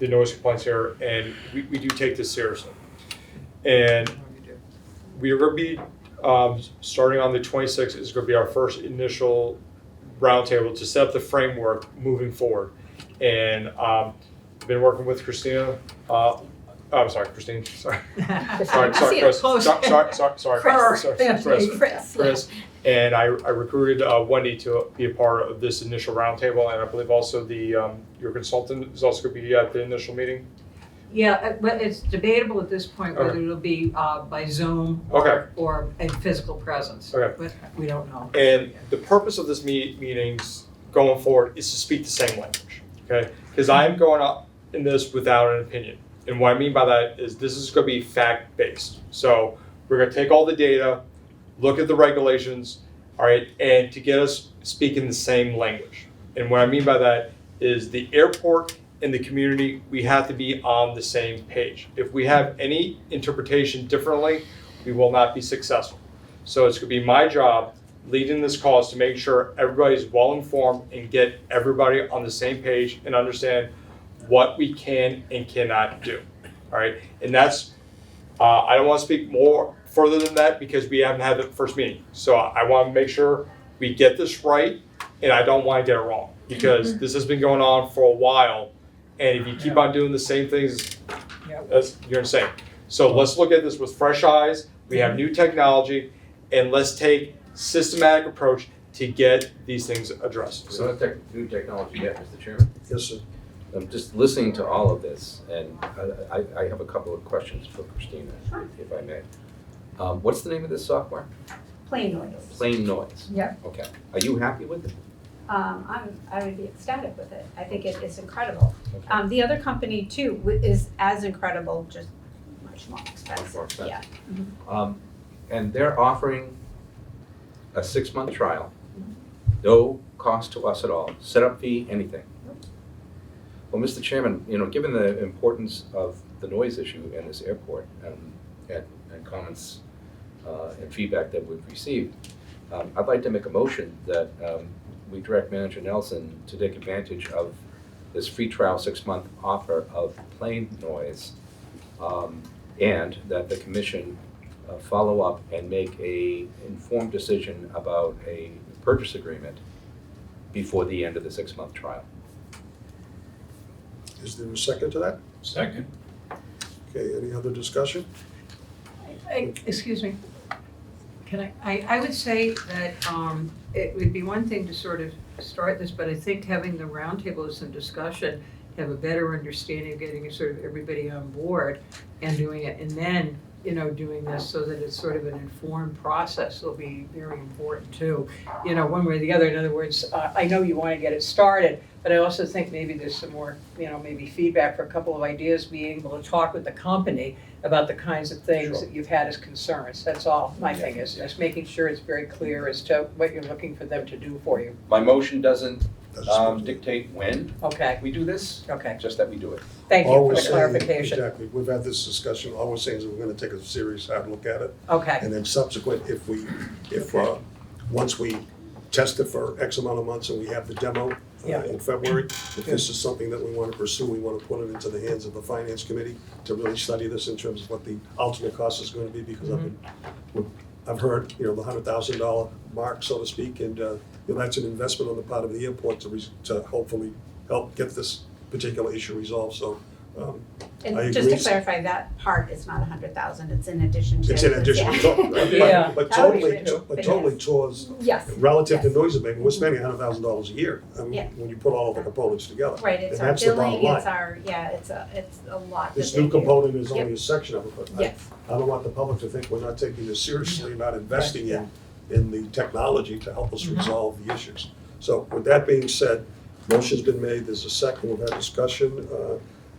the noise complaints here, and we do take this seriously. And we are going to be, starting on the 26th, is going to be our first initial roundtable to set up the framework moving forward. And I've been working with Christina I'm sorry, Christine, sorry. I Sorry, see it Chris, close. sorry, Chris. Chris. Chris. And I recruited Wendy to be a part of this initial roundtable, and I believe also your consultant is also going to be at the initial meeting. Yeah, but it's debatable at this point whether Okay. it'll be by Zoom Okay. or in physical presence. Okay. But we don't know. And the purpose of this meetings going forward is to speak the same language, okay? Because I'm going up in this without an opinion. And what I mean by that is this is going to be fact-based. So we're going to take all the data, look at the regulations, all right, and to get us speaking the same language. And what I mean by that is the airport and the community, we have to be on the same page. If we have any interpretation differently, we will not be successful. So it's going to be my job leading this cause to make sure everybody's well informed and get everybody on the same page and understand what we can and cannot do. All right, and that's I don't want to speak more further than that because we haven't had the first meeting. So I want to make sure we get this right, and I don't want to get it wrong because this has been going on for a while, and if you keep on doing the same things, you're insane. So let's look at this with fresh eyes. We have new technology, and let's take systematic approach to get these things addressed. It's not new technology yet, Mr. Chairman. Yes, sir. I'm just listening to all of this, and I have a couple of questions for Christina, if I may. What's the name of this software? Plain noise. Plain Noise. Yep. Okay. Are you happy with it? I would be ecstatic with it. I think it is incredible. Okay. The other company too is as incredible, just much more expensive. Much more expensive. Yeah. And they're offering a 6-month trial, no cost to us at all, setup fee, anything. Well, Mr. Chairman, given the importance of the noise issue in this airport and comments and feedback that we've received, I'd like to make a motion that we direct Manager Nelson to take advantage of this free trial 6-month offer of Plain Noise, and that the commission follow up and make a informed decision about a purchase agreement before the end of the 6-month trial. Is there a second to that? Second. Okay, any other discussion? Excuse me. Can I would say that it would be one thing to sort of start this, but I think having the roundtable with some discussion, have a better understanding of getting sort of everybody on board and doing it, and then, doing this so that it's sort of an informed process will be very important too, one way or the other. In other words, I know you want to get it started, but I also think maybe there's some more, maybe feedback for a couple of ideas, being able to talk with the company about the kinds of things that you've had as concerns. That's all my thing is, just making sure it's very clear as to what you're looking for them to do for you. My motion doesn't dictate when Okay, we do this, okay. just that we do it. Thank you All for we're the saying- clarification. Exactly, we've had this discussion, all we're saying is we're gonna take a serious hard look at it, Okay, and then subsequent, once we test it for X amount of months and we have the demo Yeah. in February, if this is something that we wanna pursue, we wanna put it into the hands of the finance committee to really study this in terms of what the ultimate cost is gonna be, because I've heard, the $100,000 mark, so to speak, and, that's an investment on the part of the airport to hopefully help get this particular issue resolved, so, I And just to agree. clarify, that part is not 100,000, it's in addition to. It's in addition, Yeah. Yeah. but That would be totally, true, but but totally yes. towards, Yes, relative to Yes. noise abatement, we're spending $100,000 a year, Yeah. when you put all of the components together. right, it's And our that's the bottom billing, line. it's our, it's a lot that This they new do. component is only Yep. a section of it, but Yes, I don't want the public to think we're not taking this seriously, not investing Yeah. in the technology to help us resolve the issues. So with that being said, motion's been made, there's a second, we've had discussion.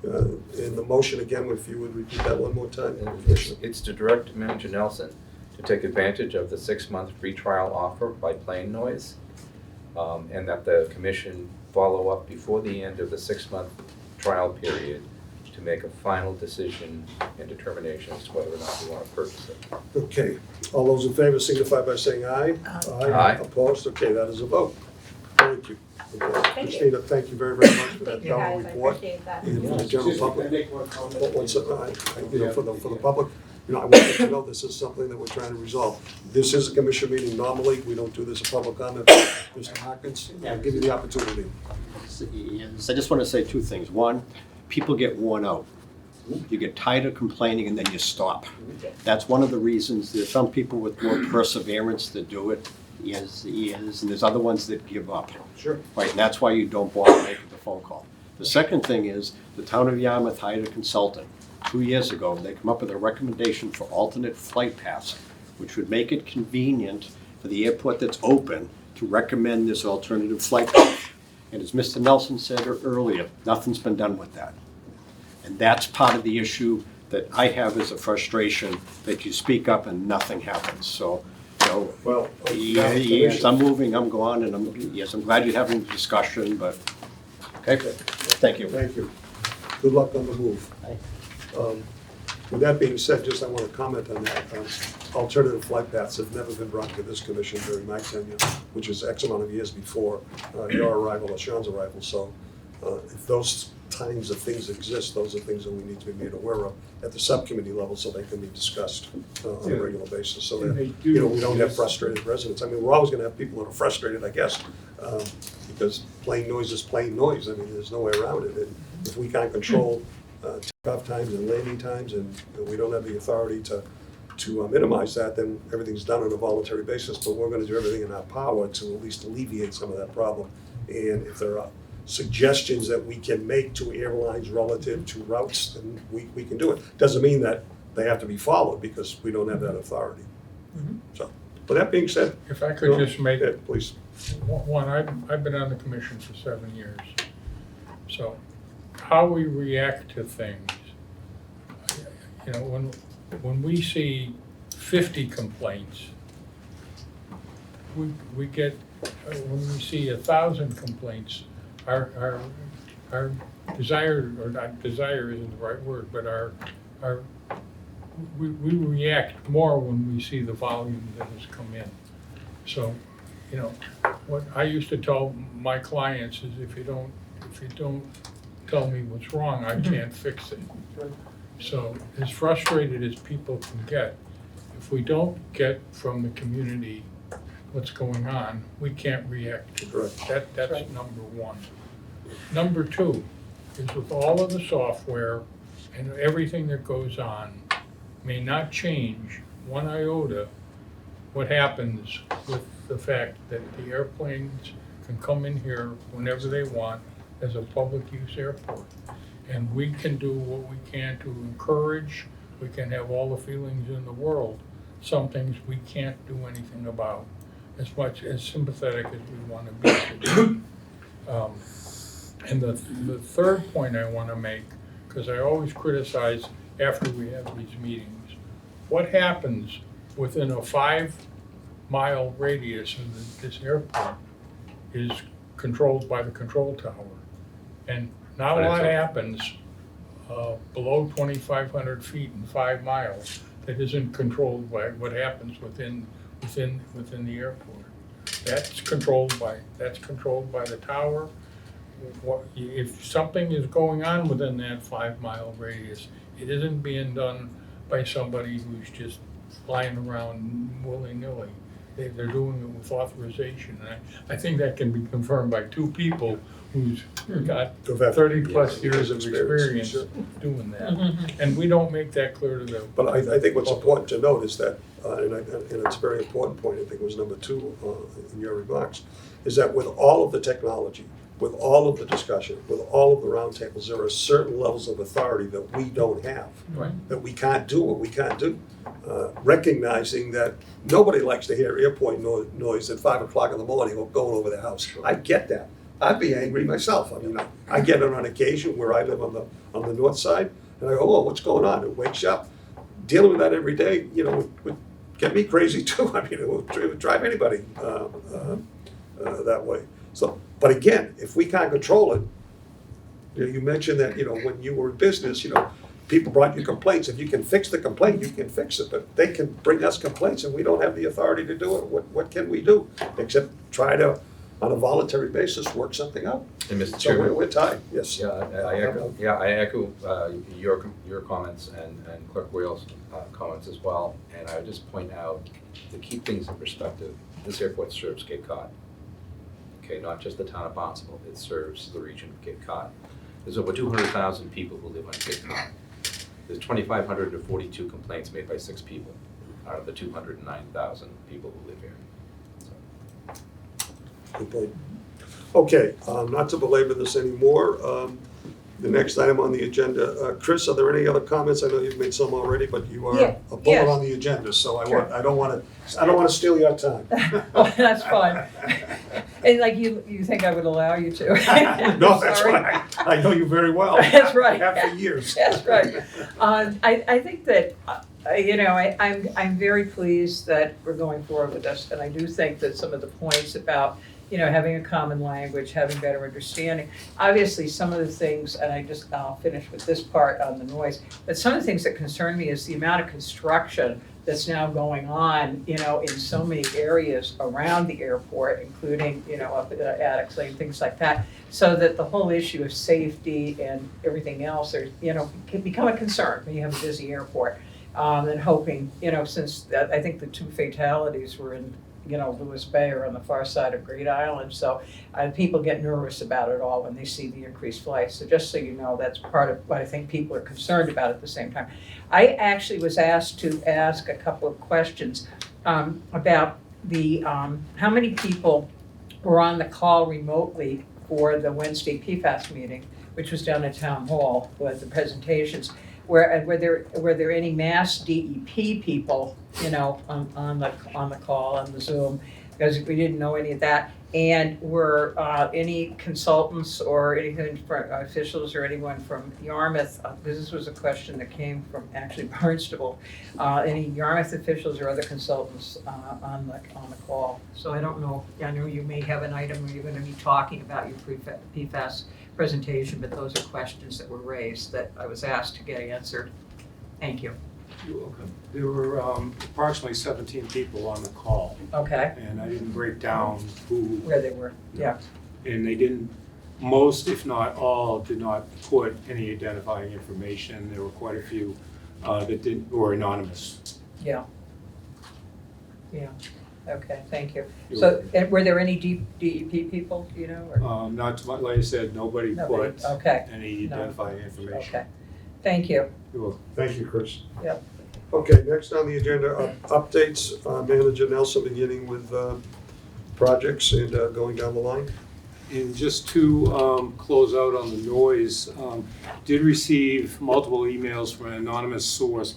In the motion again, if you would repeat that one more time, Commissioner. It's to direct Manager Nelson to take advantage of the 6-month free trial offer by Plain Noise, and that the commission follow up before the end of the 6-month trial period to make a final decision and determination as to whether or not we want to purchase it. Okay, all those in favor signify by saying aye. Aye. Opposed? Okay, that is a vote. Thank you. Okay. Thank you. Christina, thank you very, very much for that thank you thorough guys, I report. appreciate that. And for the general public, make one comment? for the public, I want you to know this is something that we're trying to resolve. This is a commission meeting, normally, we don't do this in public comment. Mr. Hawkins, I'll give you the opportunity. Yes, I just want to say two things. One, people get worn out You get tired of complaining and then you stop. That's one of the reasons. There's some people with more perseverance that do it, and there's other ones that give up. Sure. Right, and that's why you don't bother making the phone call. The second thing is, the town of Yarmouth hired a consultant 2 years ago. They come up with a recommendation for alternate flight paths, which would make it convenient for the airport that's open to recommend this alternative flight path. And as Mr. Nelson said earlier, nothing's been done with that. And that's part of the issue that I have as a frustration, that you speak up and nothing happens. So, Well, yes, I'm moving, I'm gone, and I'm glad you're having the discussion, but, okay, thank you. Thank you. Good luck on the move. With that being said, just I want to comment on that. Alternative flight paths have never been brought to this commission during my tenure, which is X amount of years before your arrival or Sean's arrival. So if those kinds of things exist, those are things that we need to be made aware of at the subcommittee level so they can be discussed on a regular basis. So that, we don't have frustrated residents. I mean, we're always going to have people that are frustrated, I guess, because plain noise is plain noise. I mean, there's no way around it. And if we can't control takeoff times and landing times, and we don't have the authority to minimize that, then everything's done on a voluntary basis. But we're going to do everything in our power to at least alleviate some of that problem. And if there are suggestions that we can make to airlines relative to routes, then we can do it. Doesn't mean that they have to be followed, because we don't have that authority. So, with that being said, If I could just make yeah, please. one, I've been on the commission for 7 years. So how we react to things, you know, when we see 50 complaints, we get, when we see 1,000 complaints, our desire, or not desire isn't the right word, but we react more when we see the volume that has come in. So, you know, what I used to tell my clients is, if you don't tell me what's wrong, I can't fix it. So as frustrated as people can get, if we don't get from the community what's going on, we can't react to it. That's number one. Number two is, with all of the software and everything that goes on, may not change one iota what happens with the fact that the airplanes can come in here whenever they want as a public use airport. And we can do what we can to encourage, we can have all the feelings in the world. Some things we can't do anything about, as much as sympathetic as we want to be to them. And the third point I want to make, because I always criticize after we have these meetings, what happens within a 5-mile radius of this airport is controlled by the control tower. And not a lot happens below 2,500 feet and 5 miles that isn't controlled by what happens within the airport. That's controlled by the tower. If something is going on within that 5-mile radius, it isn't being done by somebody who's just flying around willy-nilly. They're doing it with authorization. And I think that can be confirmed by 2 people who's got 30-plus years of experience doing that. And we don't make that clear to them. But I think what's important to note is that, and it's a very important point, I think it was number 2 in your remarks, is that with all of the technology, with all of the discussion, with all of the roundtables, there are certain levels of authority that we don't have, that we can't do what we can't do. Recognizing that nobody likes to hear airport noise at 5 o'clock in the morning or going over their house. I get that. I'd be angry myself. I mean, I get it on occasion where I live on the north side, and I go, oh, what's going on? It wakes you up. Dealing with that every day, you know, would get me crazy too. I mean, it would drive anybody that way. So, but again, if we can't control it, you mentioned that, you know, when you were in business, you know, people brought you complaints. If you can fix the complaint, you can fix it. But they can bring us complaints, and we don't have the authority to do it. What can we do except try to, on a voluntary basis, work something out? And Mr. So Chairman, we're tied. Yes. I echo your comments and Clerk Whale's comments as well. And I would just point out, to keep things in perspective, this airport serves Cape Cod. Okay, not just the town of Barnstable, it serves the region of Cape Cod. There's over 200,000 people who live on Cape Cod. there's 2,542 complaints made by 6 people out of the 209,000 people who live here. Good point. Okay, not to belabor this anymore, the next item on the agenda, Chris, are there any other comments? I know you've made some already, but you are Yeah, a bullet yes. on the agenda, so Sure. I don't want to steal your time. Oh, that's fine. And like you think I would allow you to? No, that's Sorry. right. I know you very well. That's right. Have for years. That's right. I think that, I'm very pleased that we're going forward with this, and I do think that some of the points about, having a common language, having better understanding, obviously some of the things, and I'll finish with this part on the noise, but some of the things that concern me is the amount of construction that's now going on, in so many areas around the airport, including, up at Attucks Lane, things like that, so that the whole issue of safety and everything else, can become a concern when you have a busy airport. And hoping, since I think the 2 fatalities were in, Lewis Bay or on the far side of Great Island, so people get nervous about it all when they see the increased flights. So just so you know, that's part of what I think people are concerned about at the same time. I actually was asked to ask a couple of questions about the how many people were on the call remotely for the Wednesday PFAS meeting, which was down at Town Hall with the presentations. Were there any mass DEP people, on the call, on the Zoom, because we didn't know any of that. And were any consultants or anything from officials or anyone from Yarmouth, because this was a question that came from actually Barnstable, any Yarmouth officials or other consultants on the call. So I don't know, I know you may have an item where you're gonna be talking about your PFAS presentation, but those are questions that were raised that I was asked to get answered. Thank you. You're welcome. There were approximately 17 people on the call, Okay, and I didn't break down who, where they were, yeah. and they didn't, most if not all, did not put any identifying information. There were quite a few that were anonymous. Yeah. Yeah, okay, thank you. You're So, and were there any DEP people, or? Not to my, like I said, nobody Nobody, put okay, any No. identifying information. okay. Thank you. You're welcome. Thank you, Chris. Yep. Okay, next on the agenda, updates, Manager Nelson, beginning with projects and going down the line. And just to close out on the noise, did receive multiple emails from an anonymous source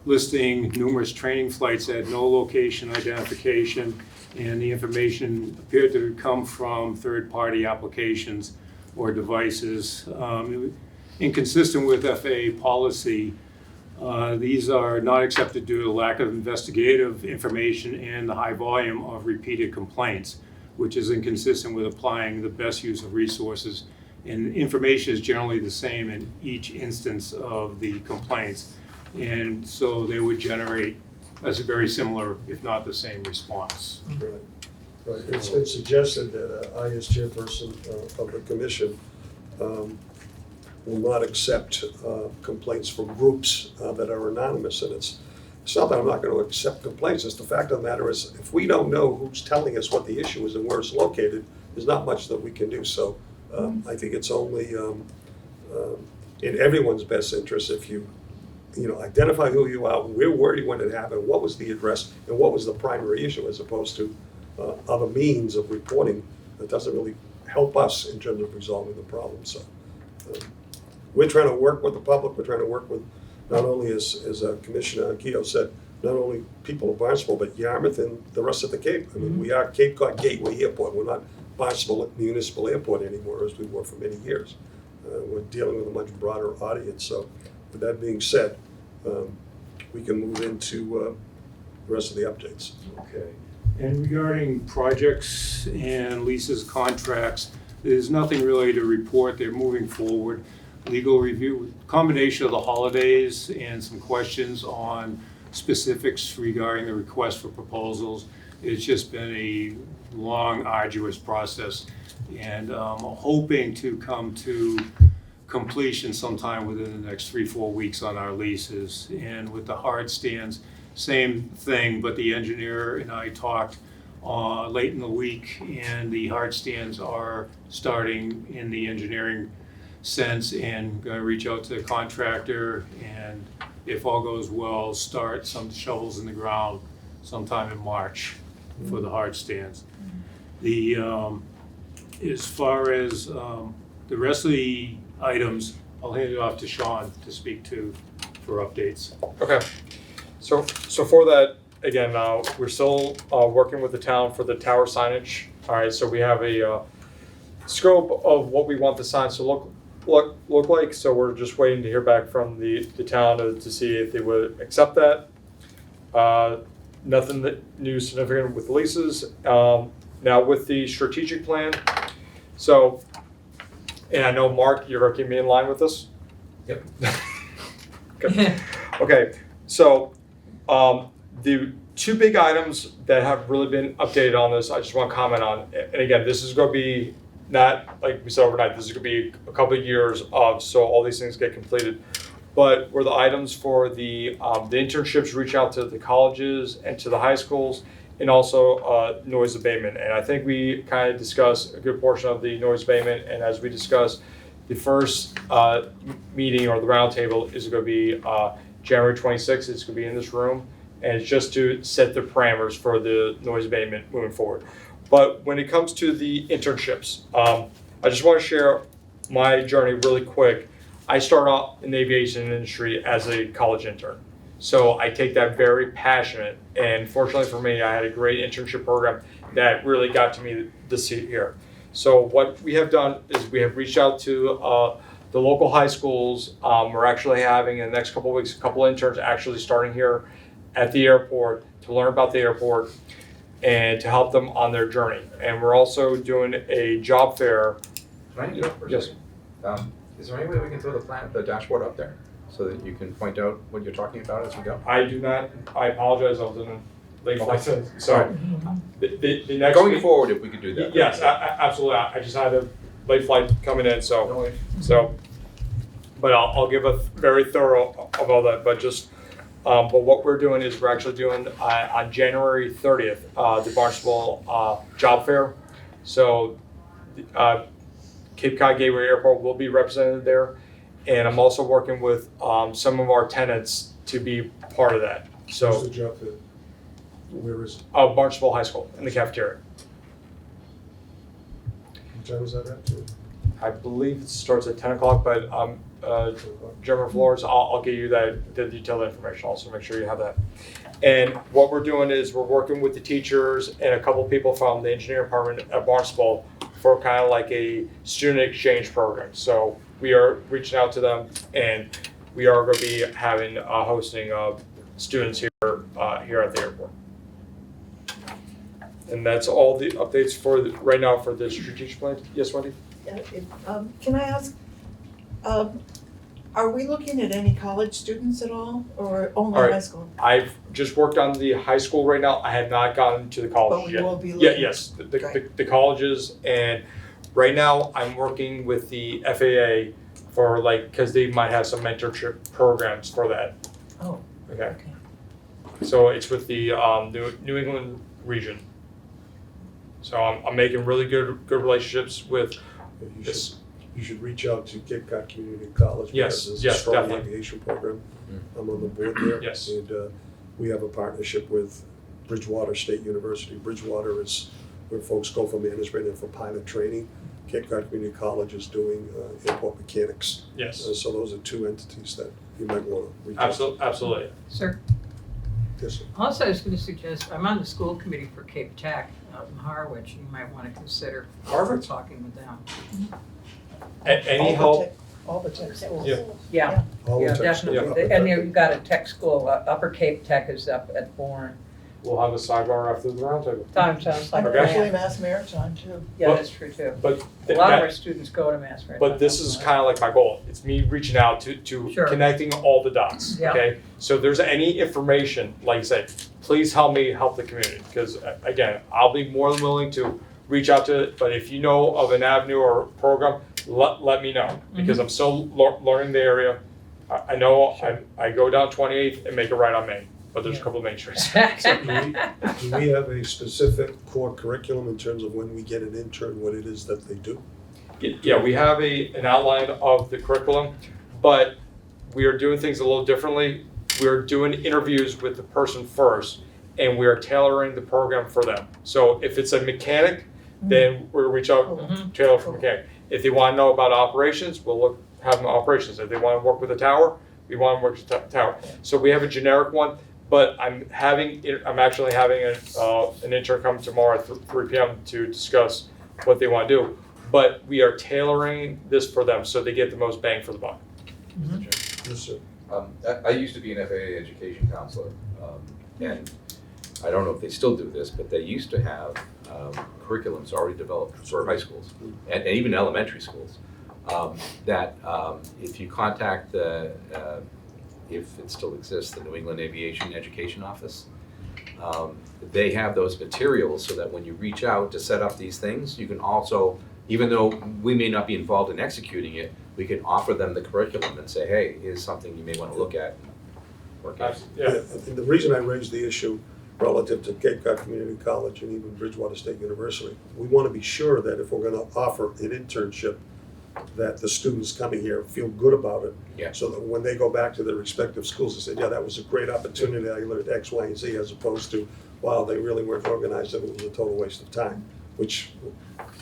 listing numerous training flights that had no location identification, and the information appeared to come from third-party applications or devices. Inconsistent with FAA policy, these are not accepted due to lack of investigative information and the high volume of repeated complaints, which is inconsistent with applying the best use of resources. And information is generally the same in each instance of the complaints. And so they would generate as a very similar, if not the same, response. Right. It's been suggested that I, as chairperson of the commission, will not accept complaints from groups that are anonymous. And it's not that I'm not going to accept complaints. It's the fact of the matter is, if we don't know who's telling us what the issue is and where it's located, there's not much that we can do. So I think it's only in everyone's best interest if you identify who you are, where you when it happened, what was the address, and what was the primary issue, as opposed to other means of reporting that doesn't really help us in terms of resolving the problem. So we're trying to work with the public. We're trying to work with not only, as Commissioner Keto said, not only people of Barnstable, but Yarmouth and the rest of the Cape. I mean, we are Cape Cod Gateway Airport. We're not Barnstable Municipal Airport anymore, as we were for many years. We're dealing with a much broader audience. So with that being said, we can move into the rest of the updates. Okay. And regarding projects and leases, contracts, there's nothing really to report. They're moving forward. Legal review, combination of the holidays and some questions on specifics regarding the request for proposals. It's just been a long, arduous process, and hoping to come to completion sometime within the next 3-4 weeks on our leases. And with the hard stands, same thing, but the engineer and I talked late in the week, and the hard stands are starting in the engineering sense and gonna reach out to the contractor and if all goes well, start some shovels in the ground sometime in March for the hard stands. The, as far as the rest of the items, I'll hand it off to Sean to speak to for updates. Okay, so for that, again, we're still working with the town for the tower signage. All right, so we have a scope of what we want the signs to look like. So we're just waiting to hear back from the town to see if they would accept that. Nothing new significant with the leases. Now with the strategic plan, so, and I know Mark, you're gonna keep me in line with this? Yep. Okay, so the two big items that have really been updated on this, I just want to comment on. And again, this is going to be not like we said overnight. This is going to be a couple of years of so all these things get completed. But were the items for the internships, reach out to the colleges and to the high schools, and also noise abatement. And I think we kind of discussed a good portion of the noise abatement. And as we discussed, the first meeting or the roundtable is going to be January 26th. It's going to be in this room, and it's just to set the parameters for the noise abatement moving forward. But when it comes to the internships, I just want to share my journey really quick. I started out in the aviation industry as a college intern. So I take that very passionate, and fortunately for me, I had a great internship program that really got to me the seat here. So what we have done is we have reached out to the local high schools. We're actually having in the next couple of weeks, a couple of interns actually starting here at the airport to learn about the airport and to help them on their journey. And we're also doing a job fair. Can I interrupt for a Yes. second? Is there any way we can throw the dashboard up there so that you can point out what you're talking about as we go? I do not, I apologize, I was in a late flight. Okay. So the next Going week- forward, if we could do that. Yes, absolutely. I just had a late flight coming in, so, but I'll give a very thorough of all that, but just, but what we're doing is we're actually doing, on January 30th, the Barnstable, job fair. So, Cape Cod Gateway Airport will be represented there. And I'm also working with, some of our tenants to be part of that. Where's So, the job fair? Where is it? Barnstable High School in the cafeteria. What time is that at? Two? I believe it starts at 10 o'clock, but German floors, I'll give you the detailed information also, make sure you have that. And what we're doing is we're working with the teachers and a couple people from the engineering department at Barnstable for kind of like a student exchange program. So we are reaching out to them, and we are going to be having hosting students here here at the airport. And that's all the updates for right now for the strategic plan. Yes, Wendy? Yeah, can I ask, are we looking at any college students at all, or only All right. high school? I've just worked on the high school right now. I have not gotten to the But colleges we yet. will be Yeah, looking. yes, Great. the colleges, and right now I'm working with the FAA for because they might have some mentorship programs for that. Oh, Okay, okay. so it's with the New England region. So I'm making really good relationships with You should, this. you should reach out to Cape Cod Community College. Yes, because there's yes, a strong definitely. aviation program. Mm. I'm on the board there. Yes. And we have a partnership with Bridgewater State University. Bridgewater is where folks go for management and for pilot training. Cape Cod Community College is doing airport mechanics. Yes, So those are two entities that you might want to reach out to. absolutely. Sir, Yes, sir. also I was going to suggest, I'm on the school committee for Cape Tech out in Harwich. You might want to consider Harvard? talking with them. Any All the help? tech- All the tech schools. Yeah. Yeah, All the yeah, techs go up definitely. at And that. you've got a tech school, Upper Cape Tech is up at Bourne. We'll have a sidebar after the roundtable. Sounds like And Okay. actually that. Mass Maritime too. Yeah, that's true too. But A lot of our students go to Mass Maritime. But this is kind of like my goal. It's me reaching out to Sure. connecting all the dots. Yeah. Okay. So if there's any information, like I said, please help me help the community, because again, I'll be more than willing to reach out to it. But if you know of an avenue or program, let me know, because I'm still learning the area. I know I go down 28th and make a right on Main, but there's a couple of main streets. Do we have a specific core curriculum in terms of when we get an intern, what it is that they do? Yeah, we have an outline of the curriculum, but we are doing things a little differently. We are doing interviews with the person first, and we are tailoring the program for them. So if it's a mechanic, then we'll reach out, tailor for mechanic. If they want to know about operations, we'll have them operations. If they want to work with a tower, we want to work with the tower. So we have a generic one, but I'm actually having an intern come tomorrow at 3 p.m. to discuss what they want to do. But we are tailoring this for them so they get the most bang for the buck. Yes, sir. I used to be an FAA education counselor, and I don't know if they still do this, but they used to have curriculums already developed for high schools and even elementary schools that if you contact if it still exists, the New England Aviation Education Office, they have those materials so that when you reach out to set up these things, you can also, even though we may not be involved in executing it, we can offer them the curriculum and say, hey, here's something you may want to look at. Yeah, and the reason I raised the issue relative to Cape Cod Community College and even Bridgewater State University, we want to be sure that if we're going to offer an internship, that the students coming here feel good about it. Yeah. So that when they go back to their respective schools, they say, yeah, that was a great opportunity, I learned X, Y, and Z, as opposed to, wow, they really weren't organized and it was a total waste of time, which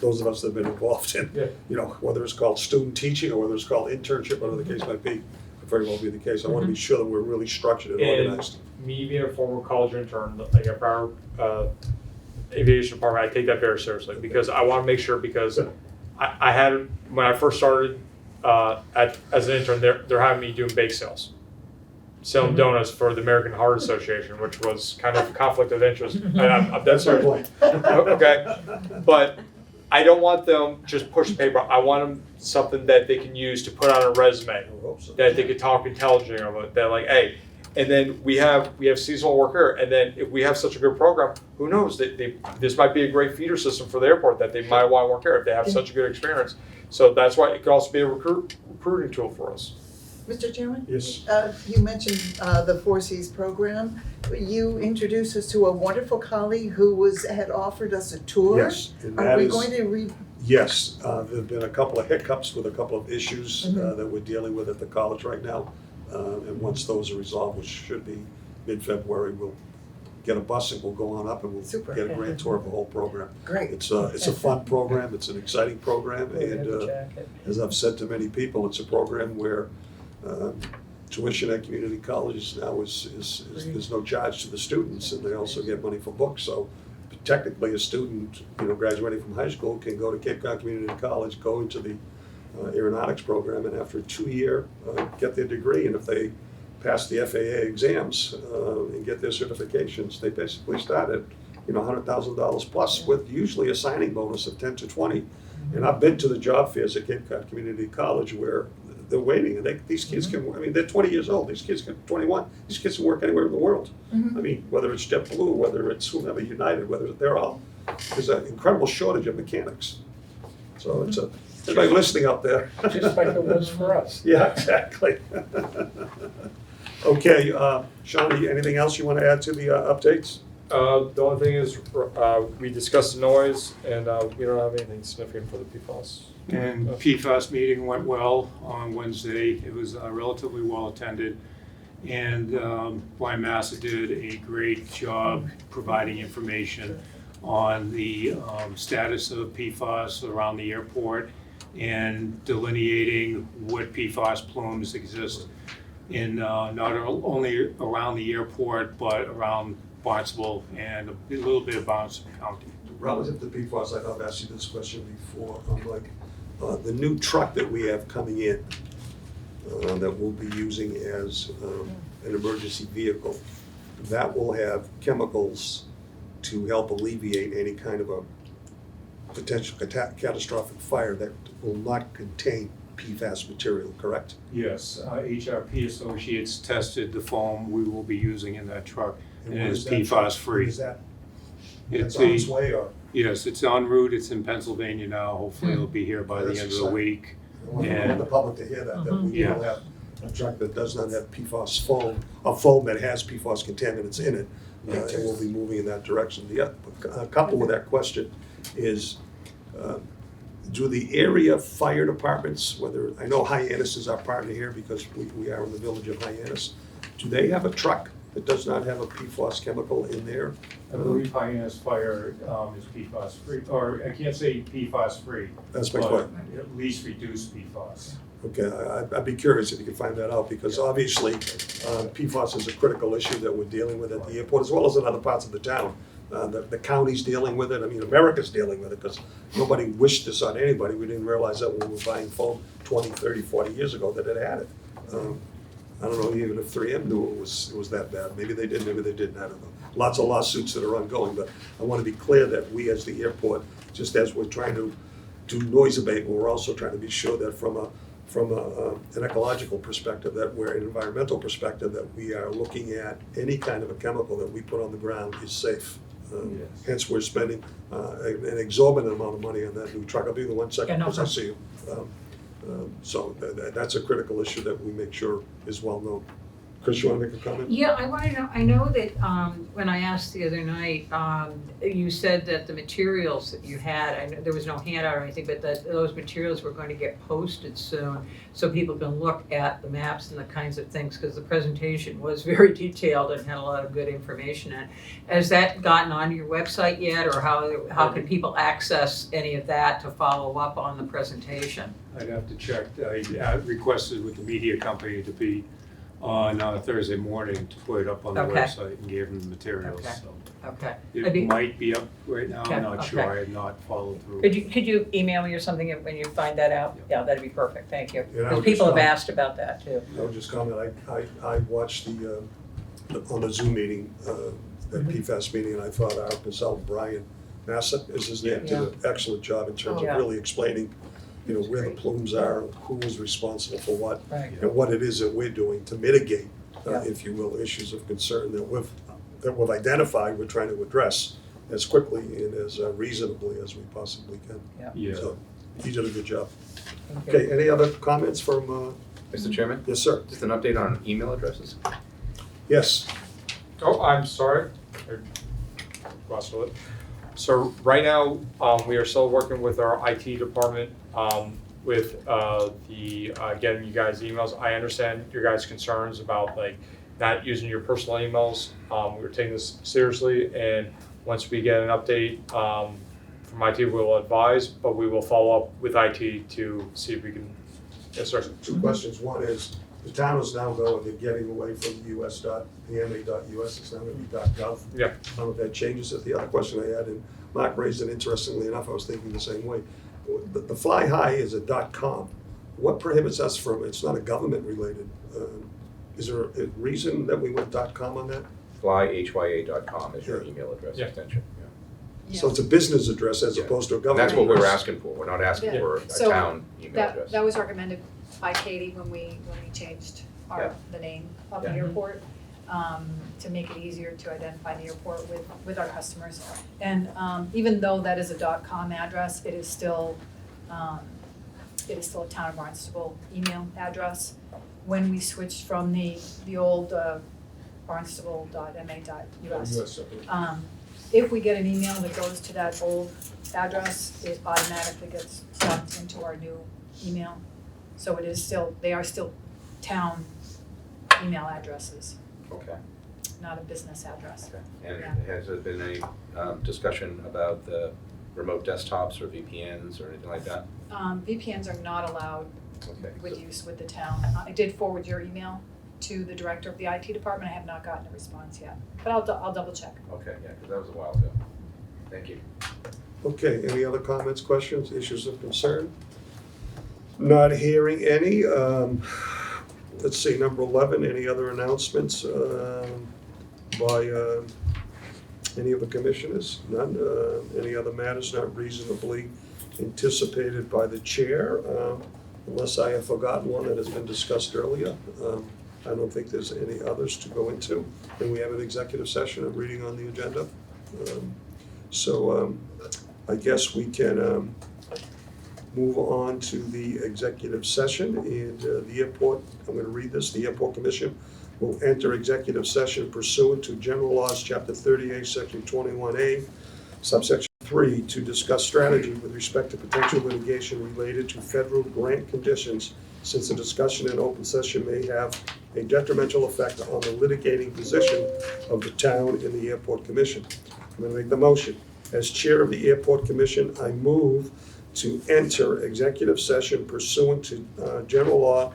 those of us that have been involved in, you know, whether it's called student teaching or whether it's called internship, whatever the case might be, could very well be the case. I want to be sure that we're really structured and organized. Me being a former college intern, like at our aviation department, I take that very seriously because I want to make sure, because I had, when I first started as an intern, they're having me doing bake sales, selling donuts for the American Heart Association, which was kind of a conflict of interest. And I'm dead serious. Okay, but I don't want them just push paper. I want them something that they can use to put on a resume, that they could talk intelligently about. That like, hey, and then we have seasonal worker, and then if we have such a good program, who knows that this might be a great feeder system for the airport that they might want to work here if they have such a good experience. So that's why it could also be a recruiting tool for us. Mr. Chairman? Yes. You mentioned the Four Cs program. You introduced us to a wonderful colleague who had offered us a tour. Yes, and Are that we is- going to Yes, there've been a couple of hiccups with a couple of issues that we're dealing with at the college right now. And once those are resolved, which should be mid-February, we'll get a bus and we'll go on up and we'll Super. get a grand tour of the whole program. Great. It's a fun program, it's an exciting program, and as I've said to many people, it's a program where tuition at community colleges now is there's no charge to the students, and they also get money for books. So technically, a student, graduating from high school can go to Cape Cod Community College, go into the aeronautics program, and after a 2-year, get their degree. And if they pass the FAA exams and get their certifications, they basically start at $100,000 plus, with usually a signing bonus of 10 to 20. And I've been to the job fairs at Cape Cod Community College where they're waiting, and these kids can, they're 20 years old, these kids can, 21, these kids can work anywhere in the world. I mean, whether it's JetBlue, whether it's whomever, United, there's an incredible shortage of mechanics. So it's anybody listening out there. Just like it was for us. Yeah, exactly. Okay, Shawnee, anything else you want to add to the updates? The only thing is, we discussed the noise, and we don't have anything significant for the PFAS. And PFAS meeting went well on Wednesday. It was relatively well attended. And Brian Massa did a great job providing information on the status of PFAS around the airport and delineating what PFAS plumes exist in not only around the airport, but around Barnstable and a little bit of Barnstable County. Relative to PFAS, I know I've asked you this question before. I'm like, the new truck that we have coming in that we'll be using as an emergency vehicle, that will have chemicals to help alleviate any kind of a potential catastrophic fire that will not contain PFAS material, correct? Yes, HRP Associates tested the foam we will be using in that truck, and it is PFAS free. Is that, It's that's on its way, or? Yes, it's en route. It's in Pennsylvania now. Hopefully it'll be here by the That's end of the exciting. week. I want the public to hear that we Yeah. will have a truck that does not have PFAS foam, a foam that has PFAS contaminants in it, and we'll be moving in that direction. A couple with that question is, do the area fire departments, whether, I know Hyannis is our partner here because we are in the village of Hyannis. Do they have a truck that does not have a PFAS chemical in there? I believe Hyannis Fire is PFAS free, or I can't say PFAS free. That's my but point. at least reduced PFAS. Okay, I'd be curious if you could find that out, because obviously PFAS is a critical issue that we're dealing with at the airport, as well as in other parts of the town. The county's dealing with it, I mean, America's dealing with it, because nobody wished this on anybody. We didn't realize that when we were buying foam 20, 30, 40 years ago that it had it. I don't know even if 3M knew it was that bad. Maybe they did, maybe they didn't, I don't know. Lots of lawsuits that are ongoing, but I want to be clear that we as the airport, just as we're trying to do noise abatement, we're also trying to be sure that from an ecological perspective, that we're an environmental perspective, that we are looking at any kind of a chemical that we put on the ground is safe. Yes. Hence, we're spending an exorbitant amount of money on that new truck. I'll be the 1 second, Yeah, no because I see you. So that's a critical issue that we make sure is well known. Chris, you want to make a comment? Yeah, I want to know, I know that when I asked the other night, you said that the materials that you had, I know there was no handout or anything, but that those materials were going to get posted soon so people can look at the maps and the kinds of things, because the presentation was very detailed and had a lot of good information in it. Has that gotten onto your website yet, or how can people access any of that to follow up on the presentation? I'd have to check. I requested with the media company to be on Thursday morning to put it up on the Okay. website and gave them the materials, Okay. so. Okay. It might be up right now, Okay, I'm not sure, okay. I have not followed through. Could you email me or something when you find that out? Yeah, that'd be perfect, thank you. Yeah, I Because would people just have asked about that too. I would just comment, I watched on the Zoom meeting, that PFAS meeting, and I thought our consultant, Brian Massa is his name, did an excellent job in terms of Yeah. really explaining, where the plumes are, who is responsible for what, Right. and what it is that we're doing to mitigate, Yeah. if you will, issues of concern that we've identified, we're trying to address as quickly and as reasonably as we possibly can. Yeah. So, you did a good job. Thank you. Okay, any other comments from, Mr. Chairman, yes, sir? just an update on email addresses. Yes, Oh, I'm sorry. I crossed it. So right now, we are still working with our IT department, with getting you guys emails. I understand your guys' concerns about like not using your personal emails. We're taking this seriously, and once we get an update from IT, we will advise, but we will follow up with IT to see if we can. Yes, sir. two questions. One is, the town is now going, they're getting away from .ma.us, it's now gonna be .gov. Yeah. I don't know if that changes it. The other question I had, and Mark raised it, interestingly enough, I was thinking the same way. The fly high is a .com. What prohibits us from, it's not a government related, is there a reason that we went .com on that? flyhya.com is your Yeah. email address Yeah. extension. So it's a business address as Yeah. opposed to a And government. that's what we're address. asking for, we're not asking Yeah. for a So town email address. That was recommended by Katie when we changed Yeah. the name of the Yeah. airport, to make it easier to identify the airport with our customers. And even though that is a .com address, it is still a town of Barnstable email address. When we switched from the old barnstable.ma.us, if we get an email that goes to that old address, it automatically gets sucked into our new email. So it is still, they are still town email addresses, Okay, not a business address. okay. And Yeah. has there been any discussion about the remote desktops or VPNs or anything like that? VPNs are not allowed Okay. with use with the town. I did forward your email to the director of the IT department. I have not gotten a response yet, but I'll double check. Okay, yeah, because that was a while ago. Thank you. Okay, any other comments, questions, issues of concern? Not hearing any. Let's see, number 11, any other announcements by any of the commissioners? None. Any other matters not reasonably anticipated by the chair? Unless I have forgotten one that has been discussed earlier. I don't think there's any others to go into. And we have an executive session, I'm reading on the agenda. So I guess we can move on to the executive session, and the airport, I'm gonna read this, the Airport Commission will enter executive session pursuant to General Laws, Chapter 38, Section 21A, subsection 3, to discuss strategy with respect to potential litigation related to federal grant conditions, since the discussion in open session may have a detrimental effect on the litigating position of the town in the Airport Commission. I'm going to make the motion. As chair of the Airport Commission, I move to enter executive session pursuant to General Law,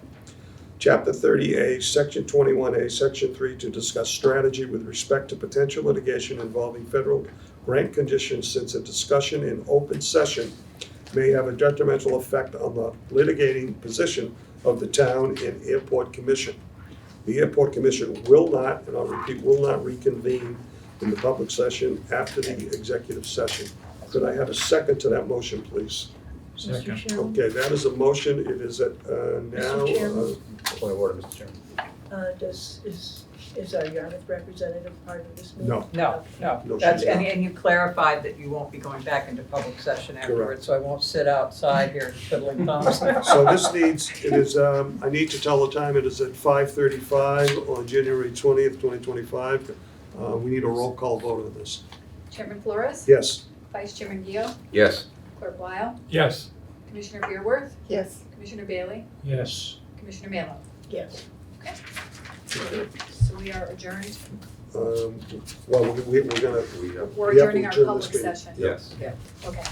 Chapter 30A, Section 21A, Section 3, to discuss strategy with respect to potential litigation involving federal grant conditions, since a discussion in open session may have a detrimental effect on the litigating position of the town and Airport Commission. The Airport Commission will not, and I'll repeat, will not reconvene in the public session after the executive session. Could I have a second to that motion, please? Second. Mr. Chairman, Okay, that is a motion. It is at now. Mr. Chairman? Point of order, Mr. Chairman. is our Yarmouth representative part of this meeting? No. No, no, No, that's, she's not. and you clarified that you won't be going back into public session afterwards, so I won't sit outside here twiddling thumbs. So this needs, it is, I need to tell the time, it is at 5:35 on January 20th, 2025. We need a roll call vote on this. Chairman Flores? Yes. Vice Chairman Gio? Yes. Clerk Weil? Yes. Commissioner Beerworth? Yes. Commissioner Bailey? Yes. Commissioner Melo? Yes. So we are adjourned. Well, we're gonna, We have, We're We have to adjourning our adjourn public this meeting. session. yes. Okay.